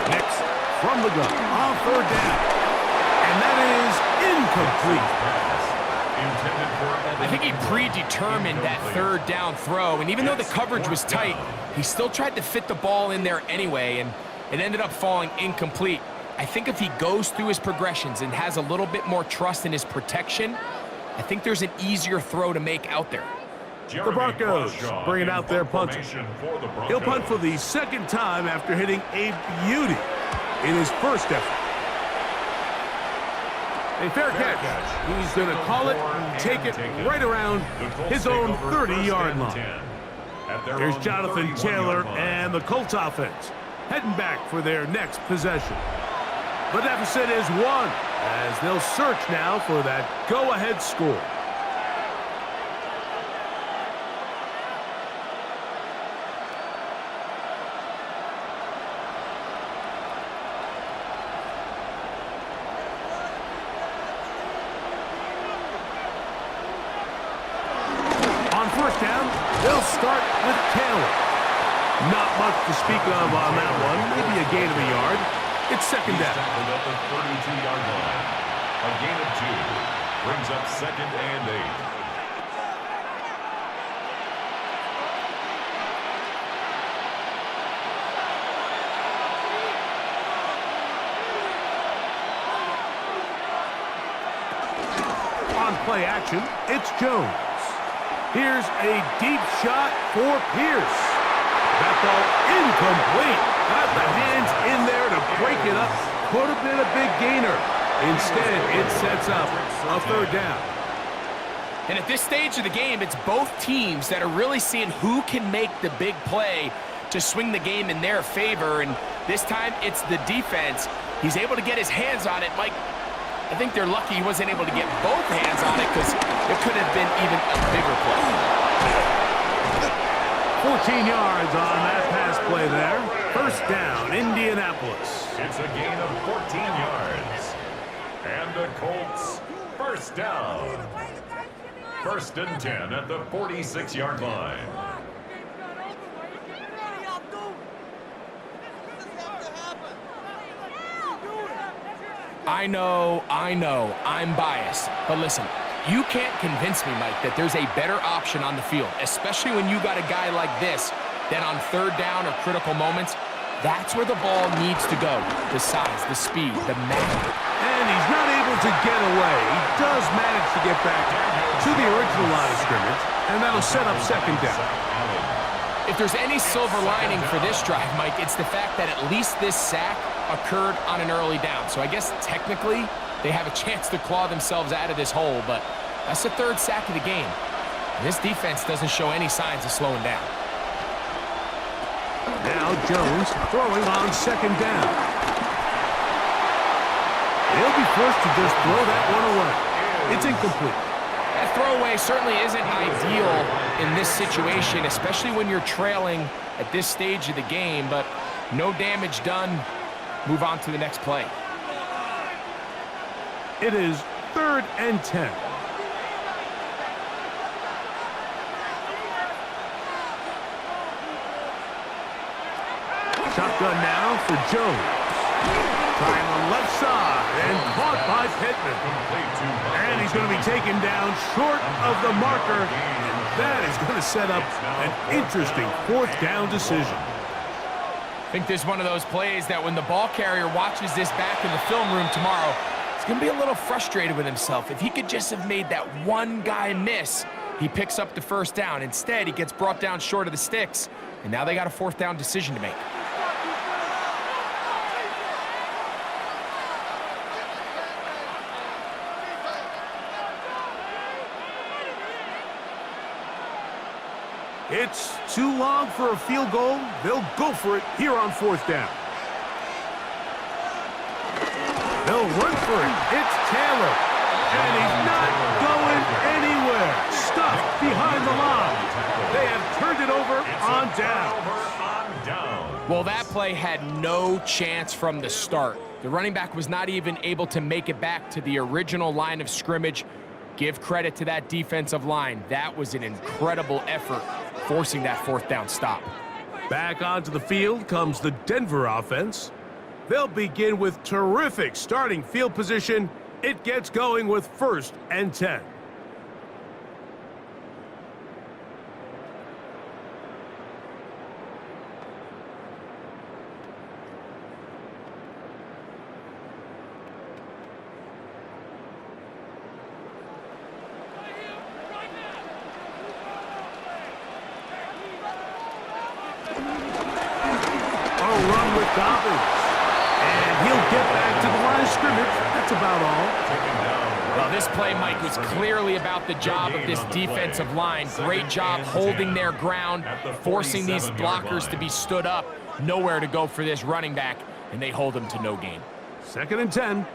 Speaker 1: Next, from the gun, on 3rd down, and that is incomplete.
Speaker 3: I think he predetermined that 3rd down throw, and even though the coverage was tight, he still tried to fit the ball in there anyway, and it ended up falling incomplete. I think if he goes through his progressions and has a little bit more trust in his protection, I think there's an easier throw to make out there.
Speaker 1: The Broncos bringing out their punter. He'll punt for the 2nd time after hitting a beauty in his 1st effort. A fair catch. He's going to call it and take it right around his own 30-yard line. Here's Jonathan Taylor and the Colts offense heading back for their next possession. The deficit is 1 as they'll search now for that go-ahead score. They'll start with Taylor. Not much to speak of on that one. Maybe a gain of a yard. It's 2nd down.
Speaker 2: At the 32-yard line. A gain of 2 brings up 2nd and 8.
Speaker 1: play action. It's Jones. Here's a deep shot for Pierce. That ball incomplete. Got the hands in there to break it up. Could have been a big gainer. Instead, it sets up a third down.
Speaker 3: And at this stage of the game, it's both teams that are really seeing who can make the big play to swing the game in their favor. And this time, it's the defense. He's able to get his hands on it. Mike, I think they're lucky he wasn't able to get both hands on it because it could have been even a bigger play.
Speaker 1: 14 yards on that pass play there. First down, Indianapolis.
Speaker 2: It's a gain of 14 yards. And the Colts, first down. First and 10 at the 46-yard line.
Speaker 3: I know, I'm biased. But listen, you can't convince me, Mike, that there's a better option on the field, especially when you got a guy like this that on third down or critical moments, that's where the ball needs to go. The size, the speed, the matter.
Speaker 1: And he's not able to get away. He does manage to get back to the original line of scrimmage, and that'll set up second down.
Speaker 3: If there's any silver lining for this drive, Mike, it's the fact that at least this sack occurred on an early down. So I guess technically they have a chance to claw themselves out of this hole, but that's the third sack of the game. And this defense doesn't show any signs of slowing down.
Speaker 1: Now Jones throwing on second down. He'll be forced to just throw that one away. It's incomplete.
Speaker 3: That throwaway certainly isn't ideal in this situation, especially when you're trailing at this stage of the game, but no damage done. Move on to the next play.
Speaker 1: It is 3rd and 10. Shotgun now for Jones. Trying on left side and caught by Pittman. And he's going to be taken down short of the marker. And that is going to set up an interesting 4th down decision.
Speaker 3: I think this is one of those plays that when the ball carrier watches this back in the film room tomorrow, he's going to be a little frustrated with himself. If he could just have made that one guy miss, he picks up the first down. Instead, he gets brought down short of the sticks, and now they got a 4th down decision to make.
Speaker 1: It's too long for a field goal. They'll go for it here on 4th down. They'll run for it. It's Taylor. And he's not going anywhere. Stuffed behind the line. They have turned it over on down.
Speaker 3: Well, that play had no chance from the start. The running back was not even able to make it back to the original line of scrimmage. Give credit to that defensive line. That was an incredible effort, forcing that 4th down stop.
Speaker 1: Back onto the field comes the Denver offense. They'll begin with terrific starting field position. It gets going with 1st and 10. Run with Dobbins. And he'll get back to the line of scrimmage. That's about all.
Speaker 3: Well, this play, Mike, was clearly about the job of this defensive line. Great job holding their ground, forcing these blockers to be stood up. Nowhere to go for this running back, and they hold him to no gain.
Speaker 1: 2nd and 10.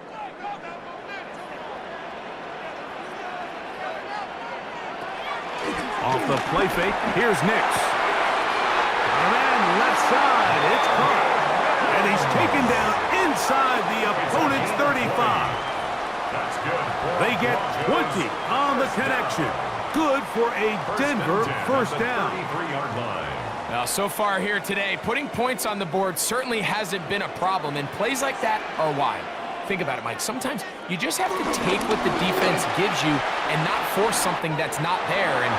Speaker 1: Off the play fake, here's Nix. And then left side, it's caught. And he's taken down inside the opponent's 35.
Speaker 2: That's good.
Speaker 1: They get 20 on the connection. Good for a Denver 1st down.
Speaker 2: 33-yard line.
Speaker 3: Now, so far here today, putting points on the board certainly hasn't been a problem, and plays like that are why. Think about it, Mike. Sometimes you just have to take what the defense gives you and not force something that's not there, and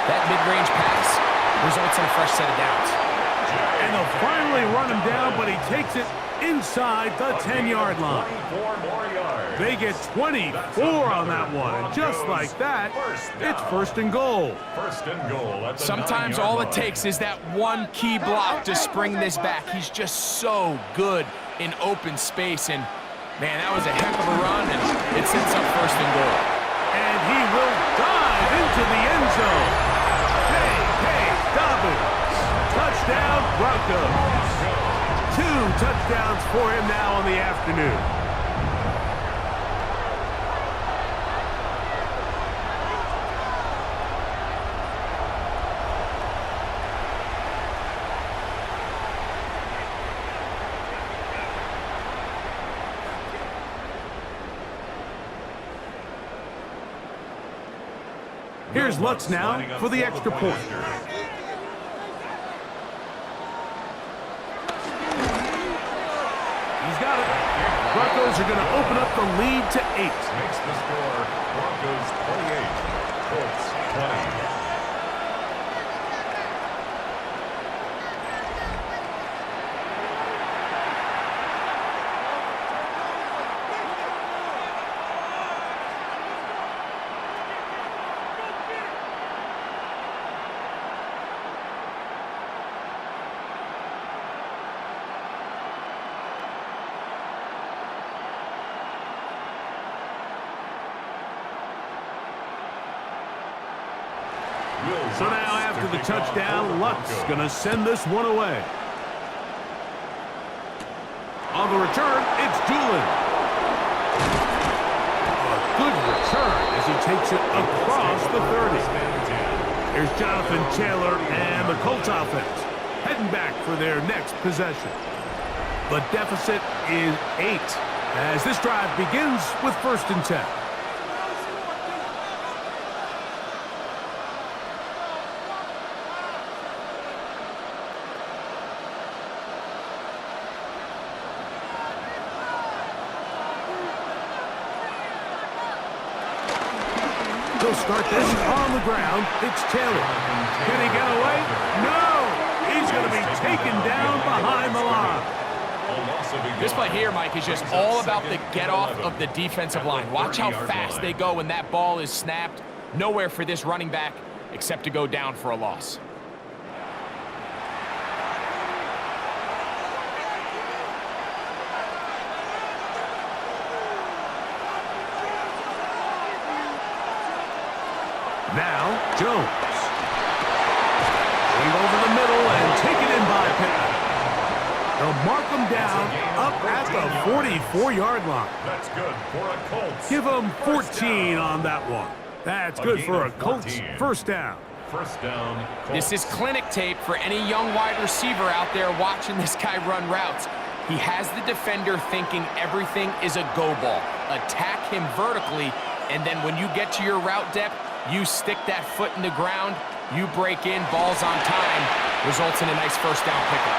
Speaker 3: that mid-range pass results in a fresh set of downs.
Speaker 1: And And they'll finally run him down, but he takes it inside the 10-yard line.
Speaker 2: 24 more yards.
Speaker 1: They get 24 on that one, and just like that, it's first and goal.
Speaker 2: First and goal at the
Speaker 3: Sometimes
Speaker 2: 9-yard
Speaker 3: all
Speaker 2: line.
Speaker 3: it takes is that one key block to spring this back. He's just so good in open space, and man, that was a heck of a run, and it sets up first and goal.
Speaker 1: And he will dive into the end zone. Hey, Dobbins. Touchdown, Broncos. 2 touchdowns for him now on the afternoon. Here's Lutz now for the extra point. He's got it. Broncos are going to open up the lead to 8.
Speaker 2: Makes the score Broncos 28, Colts 20.
Speaker 1: So now after the touchdown, Lutz going to send this one away. On the return, it's Doolin. A good return as he takes it across the 30. Here's Jonathan Taylor and the Colts offense heading back for their next possession. The deficit is 8 as this drive begins with 1st and 10. They'll start this on the ground. It's Taylor. Can he get away? No! He's going to be taken down behind the line.
Speaker 3: This play here, Mike, is just all about the get-off of the defensive line. Watch how fast they go when that ball is snapped. Nowhere for this running back except to go down for a loss.
Speaker 1: Now, Jones. Going over the middle and taken in by Pittman. They'll mark him down up at the 44-yard line.
Speaker 2: That's good for a Colts.
Speaker 1: Give him 14 on that one. That's good for a Colts first down.
Speaker 2: First down, Colts.
Speaker 3: This is clinic tape for any young wide receiver out there watching this guy run routes. He has the defender thinking everything is a go ball. Attack him vertically, and then when you get to your route depth, you stick that foot in the ground, you break in, balls on time, results in a nice first down pickup.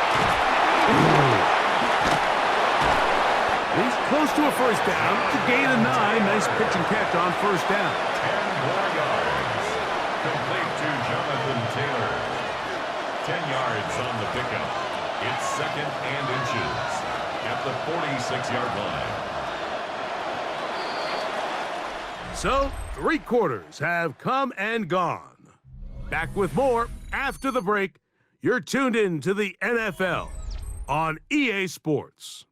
Speaker 1: He's close to a first down to gain a 9. Nice pitch and catch on first down.
Speaker 2: 10 more yards. Complete to Jonathan Taylor. 10 yards on the pickup. It's 2nd and inches at the 46-yard line.
Speaker 1: So, 3 quarters have come and gone. Back with more after the break. You're tuned in to the NFL on EA Sports.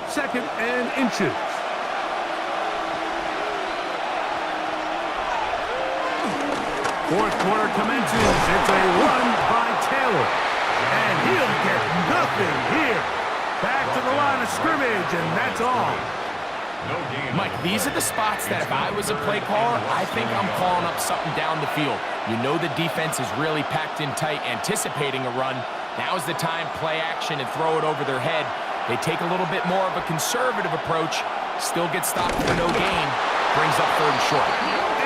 Speaker 1: Second and inches. Fourth quarter commences. It's a run by Taylor. And he'll get nothing here. Back to the line of scrimmage, and that's all.
Speaker 3: Mike, these are the spots that if I was a play caller, I think I'm calling up something down the field. You know the defense is really packed in tight, anticipating a run. Now's the time, play action and throw it over their head. They take a little bit more of a conservative approach, still get stopped for no gain, brings up 3rd and short.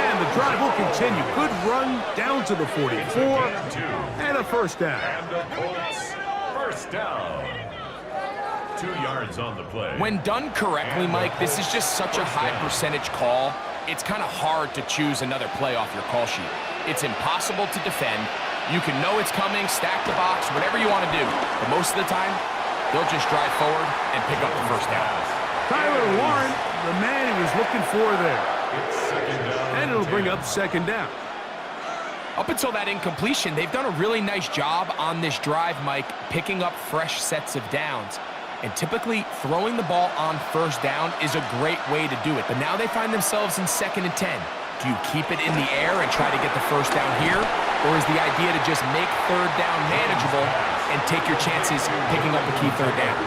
Speaker 1: And And the drive will continue. Good run down to the 44. And a first down.
Speaker 2: And the Colts, first down. 2 yards on the play.
Speaker 3: When done correctly, Mike, this is just such a high percentage call. It's kind of hard to choose another play off your call sheet. It's impossible to defend. You can know it's coming, stack the box, whatever you want to do. But most of the time, they'll just drive forward and pick up the first down.
Speaker 1: Tyler Warren, the man he was looking for there.
Speaker 2: It's second down.
Speaker 1: And it'll bring up second down.
Speaker 3: Up until that incompletion, they've done a really nice job on this drive, Mike, picking up fresh sets of downs. And typically, throwing the ball on first down is a great way to do it. But now they find themselves in 2nd and 10. Do you keep it in the air and try to get the first down here? Or is the idea to just make third down manageable and take your chances picking up a key third down?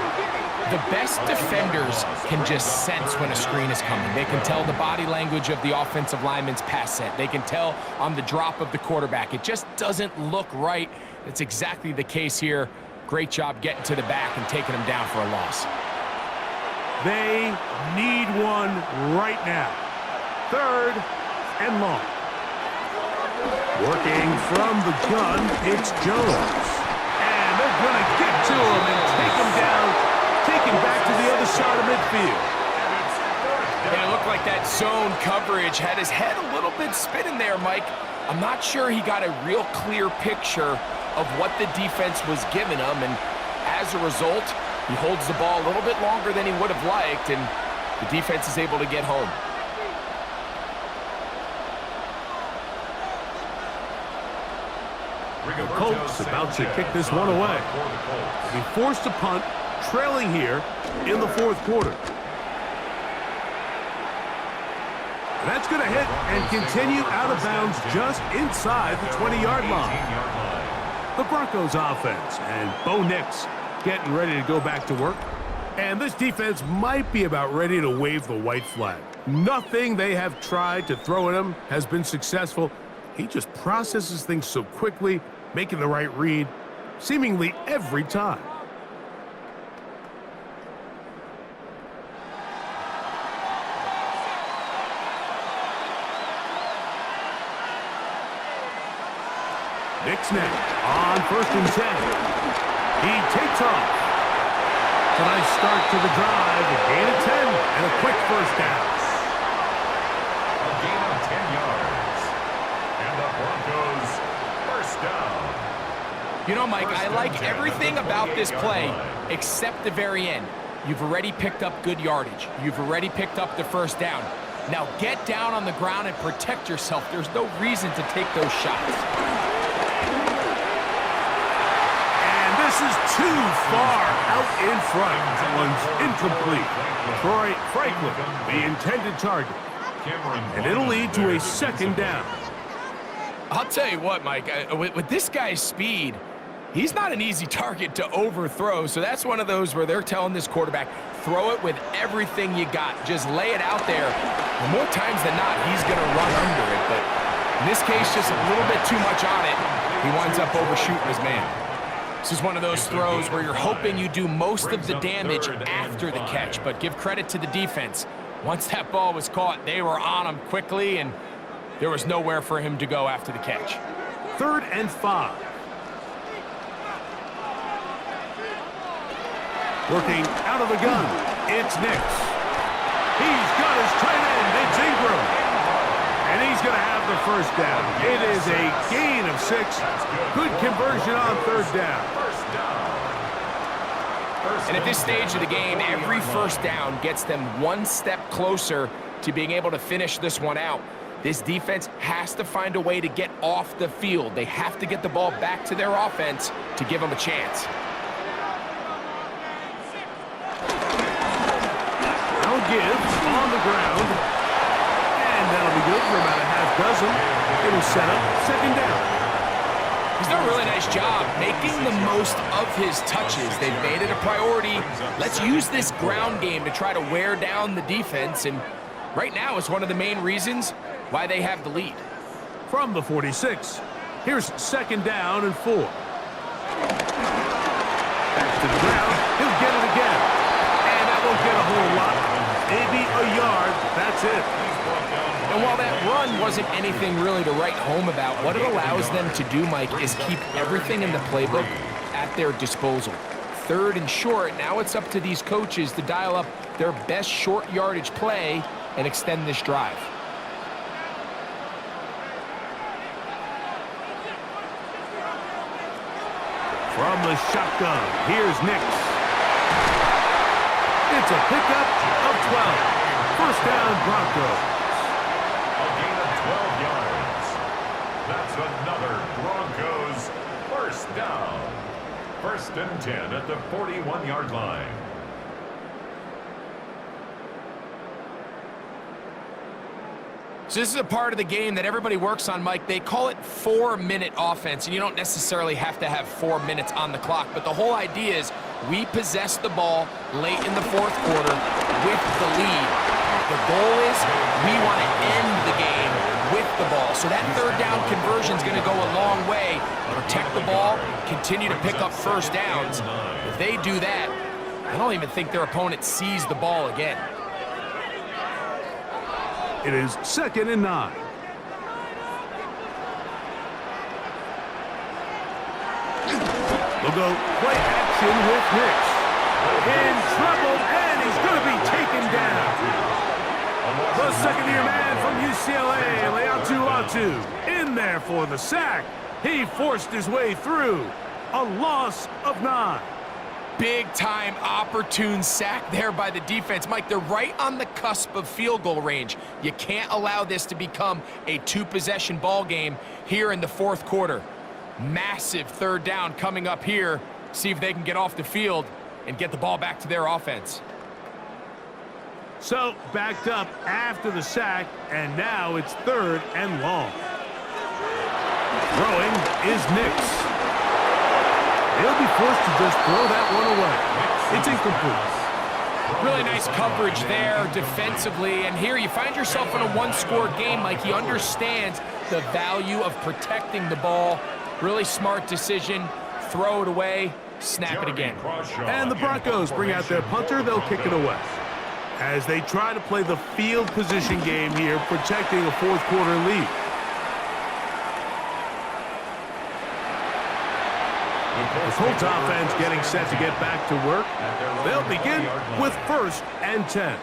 Speaker 3: The best defenders can just sense when a screen is coming. They can tell the body language of the offensive lineman's pass set. They can tell on the drop of the quarterback. It just doesn't look right. It's exactly the case here. Great job getting to the back and taking them down for a loss.
Speaker 1: They need one right now. 3rd and long. Working from the gun, it's Jones. And they're going to get to him and take him down, take him back to the other side of midfield.
Speaker 3: And it looked like that zone coverage had his head a little bit spinning there, Mike. I'm not sure he got a real clear picture of what the defense was giving him, and as a result, he holds the ball a little bit longer than he would have liked, and the defense is able to get home.
Speaker 1: The Colts about to kick this one away. Be forced to punt, trailing here in the 4th quarter. That's going to hit and continue out of bounds just inside the 20-yard line. The Broncos offense, and Bo Nix getting ready to go back to work. And this defense might be about ready to wave the white flag. Nothing they have tried to throw at him has been successful. He just processes things so quickly, making the right read, seemingly every time. Nix now on 1st and 10. He takes off. It's a nice start to the drive. A gain of 10 and a quick first down.
Speaker 2: A gain of 10 yards. And the Broncos first down.
Speaker 3: You know, Mike, I like everything about this play except the very end. You've already picked up good yardage. You've already picked up the first down. Now get down on the ground and protect yourself. There's no reason to take those shots.
Speaker 1: This is too far out in front. That one's incomplete. Troy Franklin, the intended target. And it'll lead to a 2nd down.
Speaker 3: I'll tell you what, Mike, with this guy's speed, he's not an easy target to overthrow. So that's one of those where they're telling this quarterback, throw it with everything you got. Just lay it out there. And more times than not, he's going to run under it. But in this case, just a little bit too much on it. He winds up overshooting his man. This is one of those throws where you're hoping you do most of the damage after the catch, but give credit to the defense. Once that ball was caught, they were on him quickly, and there was nowhere for him to go after the catch.
Speaker 1: 3rd and 5. Working out of the gun, it's Nix. He's got his tight end, it's Ingram. And he's going to have the first down. It is a gain of 6. Good conversion on 3rd down.
Speaker 3: And at this stage of the game, every first down gets them one step closer to being able to finish this one out. This defense has to find a way to get off the field. They have to get the ball back to their offense to give them a chance.
Speaker 1: Now give on the ground. And that'll be good for about a half dozen. It'll set up 2nd down.
Speaker 3: He's done a really nice job making the most of his touches. They've made it a priority. Let's use this ground game to try to wear down the defense. And right now is one of the main reasons why they have the lead.
Speaker 1: From the 46, here's 2nd down and 4. Back to the ground. He'll get it again. And that won't get a whole lot. Maybe a yard. That's it.
Speaker 3: And while that run wasn't anything really to write home about, what it allows them to do, Mike, is keep everything in the playbook at their disposal. 3rd and short, now it's up to these coaches to dial up their best short yardage play and extend this drive.
Speaker 1: From the shotgun, here's Nix. It's a pickup of 12. First down, Broncos.
Speaker 2: A gain of 12 yards. That's another Broncos first down. 1st and 10 at the 41-yard line.
Speaker 3: So this is a part of the game that everybody works on, Mike. They call it 4-minute offense, and you don't necessarily have to have 4 minutes on the clock. But the whole idea is we possess the ball late in the 4th quarter with the lead. The goal is we want to end the game with the ball. So that 3rd down conversion is going to go a long way. Protect the ball, continue to pick up first downs. If they do that, I don't even think their opponent sees the ball again.
Speaker 1: It is 2nd and 9. They'll go play action with Nix. In trouble, and he's going to be taken down. The second-year man from UCLA, Leatu in there for the sack. He forced his way through. A loss of 9.
Speaker 3: Big-time opportune sack there by the defense. Mike, they're right on the cusp of field goal range. You can't allow this to become a 2-possession ball game here in the 4th quarter. Massive 3rd down coming up here. See if they can get off the field and get the ball back to their offense.
Speaker 1: So, backed up after the sack, and now it's 3rd and long. Throwing is Nix. He'll be forced to just throw that one away. It's incomplete.
Speaker 3: Really nice coverage there defensively. And here you find yourself in a 1-score game. Like, he understands the value of protecting the ball. Really smart decision. Throw it away. Snap it again.
Speaker 1: And the Broncos bring out their punter. They'll kick it away. As they try to play the field position game here, protecting a 4th quarter lead. The Colts offense getting set to get back to work. They'll begin with 1st and 10.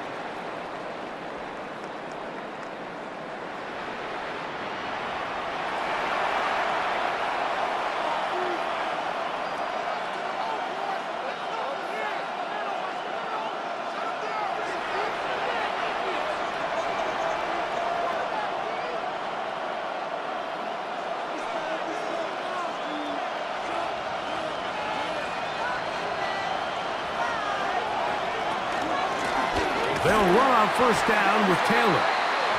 Speaker 1: They'll run on 1st down with Taylor.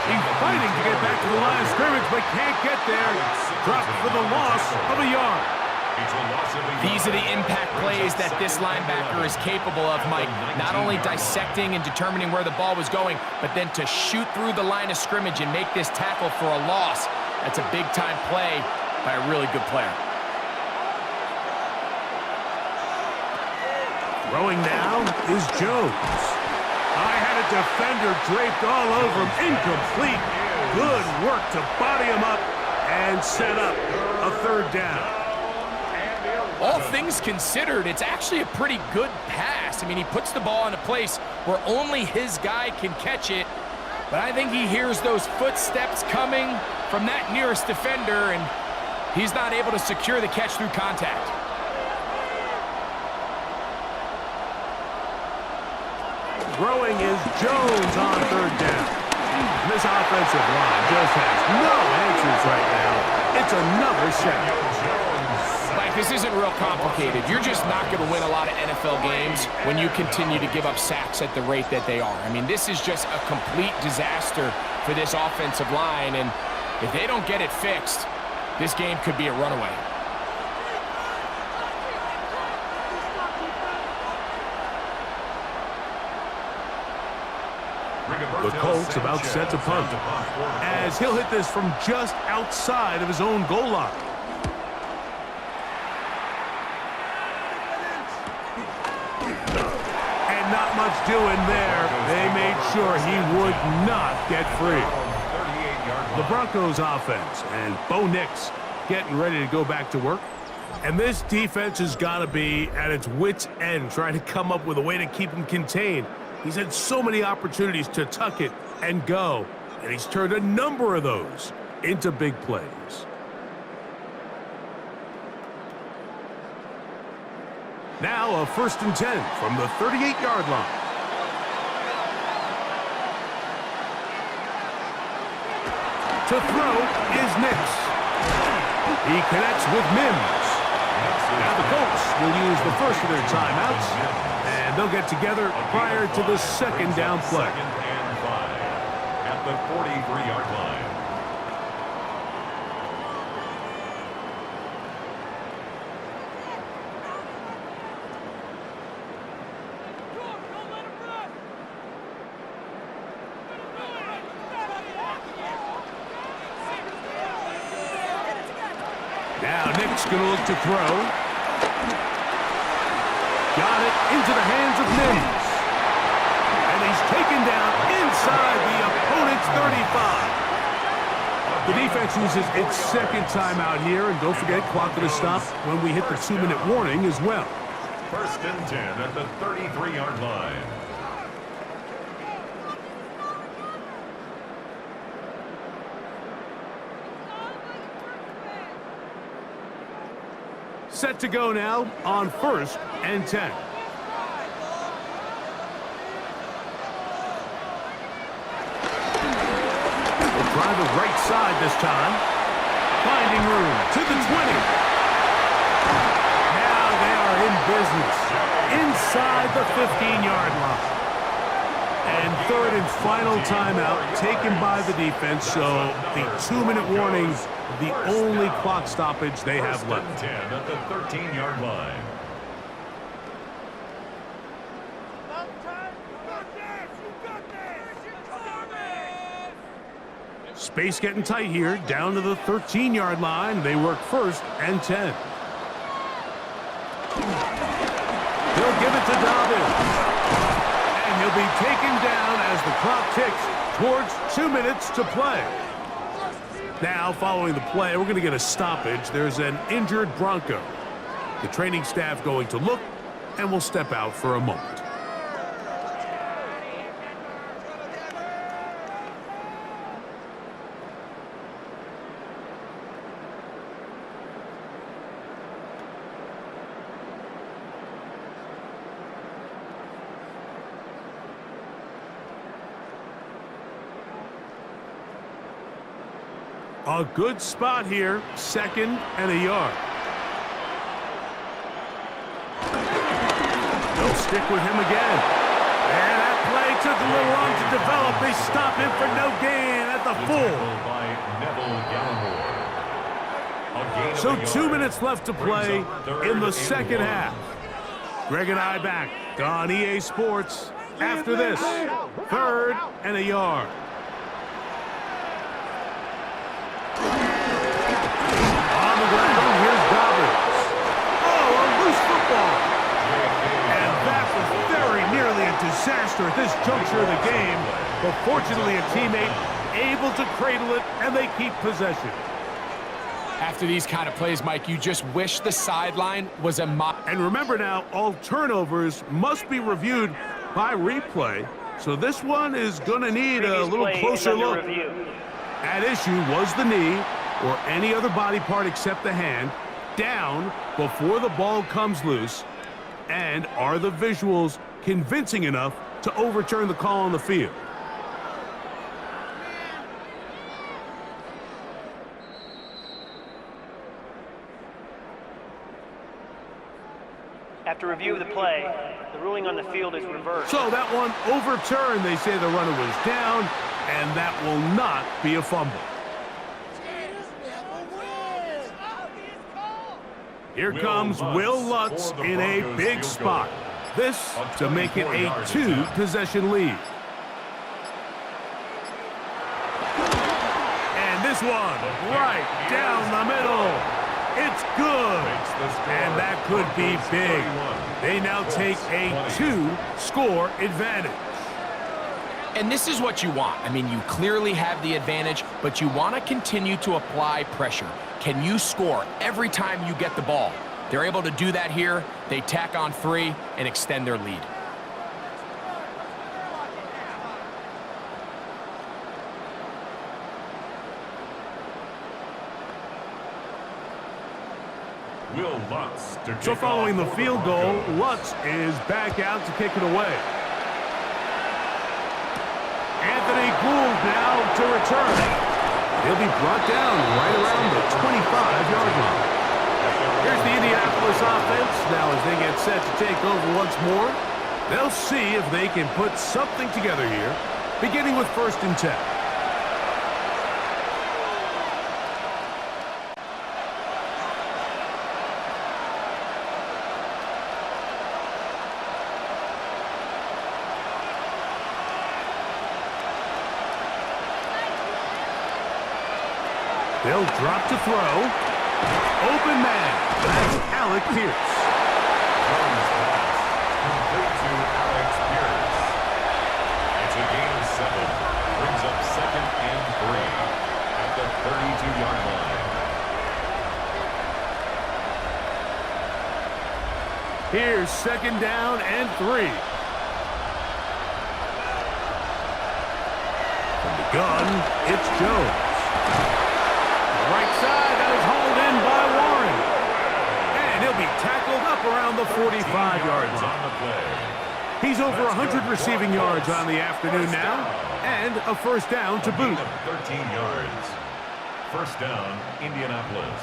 Speaker 1: He's fighting to get back to the line of scrimmage, but can't get there. Dropped for the loss of a yard.
Speaker 3: These are the impact plays that this linebacker is capable of, Mike. Not only dissecting and determining where the ball was going, but then to shoot through the line of scrimmage and make this tackle for a loss. That's a big-time play by a really good player.
Speaker 1: Throwing now is Jones. I had a defender draped all over him. Incomplete. Good work to body him up and set up a 3rd down.
Speaker 3: All things considered, it's actually a pretty good pass. I mean, he puts the ball in a place where only his guy can catch it. But I think he hears those footsteps coming from that nearest defender, and he's not able to secure the catch through contact.
Speaker 1: Throwing is Jones on 3rd down. This offensive line just has no answers right now. It's another sack.
Speaker 3: Mike, this isn't real complicated. You're just not going to win a lot of NFL games when you continue to give up sacks at the rate that they are. I mean, this is just a complete disaster for this offensive line, and if they don't get it fixed, this game could be a runaway.
Speaker 1: The Colts about set to punt, as he'll hit this from just outside of his own goal line. And not much doing there. They made sure he would not get free.
Speaker 2: 28-yard line.
Speaker 1: The Broncos offense, and Bo Nix getting ready to go back to work. And this defense has got to be at its wits' end, trying to come up with a way to keep him contained. He's had so many opportunities to tuck it and go, and he's turned a number of those into big plays. Now a 1st and 10 from the 38-yard line. To throw is Nix. He connects with Mims. Now the Colts will use the first of their timeouts, and they'll get together prior to the second down play.
Speaker 2: 2nd and 5 at the 43-yard line.
Speaker 1: Now Nick's going to look to throw. Got it into the hands of Mims. And he's taken down inside the opponent's 35. The defense uses its second timeout here, and don't forget, clock going to stop when we hit the 2-minute warning as well.
Speaker 2: 1st and 10 at the 33-yard line.
Speaker 1: Set to go now on 1st and 10. We'll try the right side this time. Finding room to the 20. Now they are in business inside the 15-yard line. And 3rd and final timeout taken by the defense, so the 2-minute warning, the only clock stoppage they have
Speaker 2: 1st
Speaker 1: left.
Speaker 2: and 10 at the 13-yard line.
Speaker 1: Space getting tight here, down to the 13-yard line. They work 1st and 10. He'll give it to Dobbins. And he'll be taken down as the clock ticks towards 2 minutes to play. Now, following the play, we're going to get a stoppage. There's an injured Bronco. The training staff going to look, and will step out for a moment. A good spot here, 2nd and a yard. They'll stick with him again. And that play took a little long to develop. They stop him for no gain at the 4. So 2 minutes left to play in the second half. Greg and I back on EA Sports after this. 3rd and a yard. Here's Dobbins. Oh, a loose football. And that was very nearly a disaster at this juncture of the game. But fortunately, a teammate able to cradle it, and they keep possession.
Speaker 3: After these kind of plays, Mike, you just wish the sideline was a mock.
Speaker 1: And remember now, all turnovers must be reviewed by replay. So this one is going to need a little closer look. At issue was the knee, or any other body part except the hand, down before the ball comes loose? And are the visuals convincing enough to overturn the call on the field?
Speaker 6: After review of the play, the ruling on the field is reversed.
Speaker 1: So that one overturned. They say the runner was down, and that will not be a fumble. Here comes Will Lutz in a big spot. This to make it a 2-possession lead. And this one right down the middle. It's good. And that could be big. They now take a 2-score advantage.
Speaker 3: And this is what you want. I mean, you clearly have the advantage, but you want to continue to apply pressure. Can you score every time you get the ball? They're able to do that here. They tack on 3 and extend their lead.
Speaker 2: Will Lutz to
Speaker 1: So
Speaker 2: kick
Speaker 1: following the
Speaker 2: off for
Speaker 1: field goal,
Speaker 2: Broncos.
Speaker 1: Lutz is back out to kick it away. Anthony Gould now to return. He'll be brought down right around the 25-yard line. Here's the Indianapolis offense. Now as they get set to take over once more, they'll see if they can put something together here, beginning with 1st and 10. They'll drop to throw. Open man. That's Alec Pierce.
Speaker 2: Jones pass. Complete to Alex Pierce. It's a gain of 7. Brings up 2nd and 3 at the 32-yard line.
Speaker 1: Here's 2nd down and 3. From the gun, it's Jones. Right side, that is hauled in by Warren. And he'll be tackled up around the 45-yard
Speaker 2: on
Speaker 1: line.
Speaker 2: the play.
Speaker 1: He's over
Speaker 2: That's
Speaker 1: 100
Speaker 2: good.
Speaker 1: receiving yards on the afternoon now, and a 1st down to boot.
Speaker 2: Gain of 13 yards. 1st down, Indianapolis.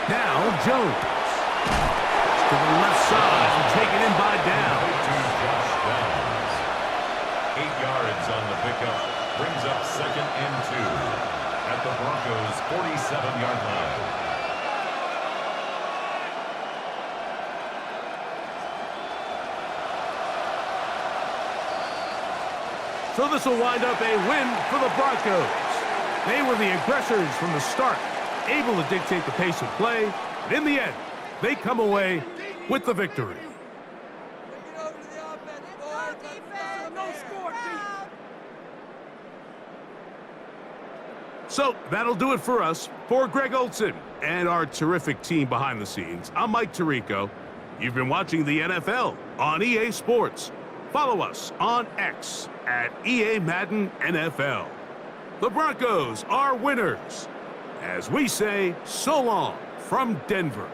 Speaker 1: Now Jones. To the left side and taken in by down.
Speaker 2: To Josh Downs. 8 yards on the pickup. Brings up 2nd and 2 at the Broncos' 47-yard line.
Speaker 1: So this will wind up a win for the Broncos. They were the aggressors from the start, able to dictate the pace of play, and in the end, they come away with the victory.
Speaker 4: Get over to the offense, boys. No score, defense.
Speaker 1: So that'll do it for us. For Greg Olson and our terrific team behind the scenes, I'm Mike Tirico. You've been watching the NFL on EA Sports. Follow us on X at EA Madden NFL. The Broncos are winners. As we say, so long from Denver.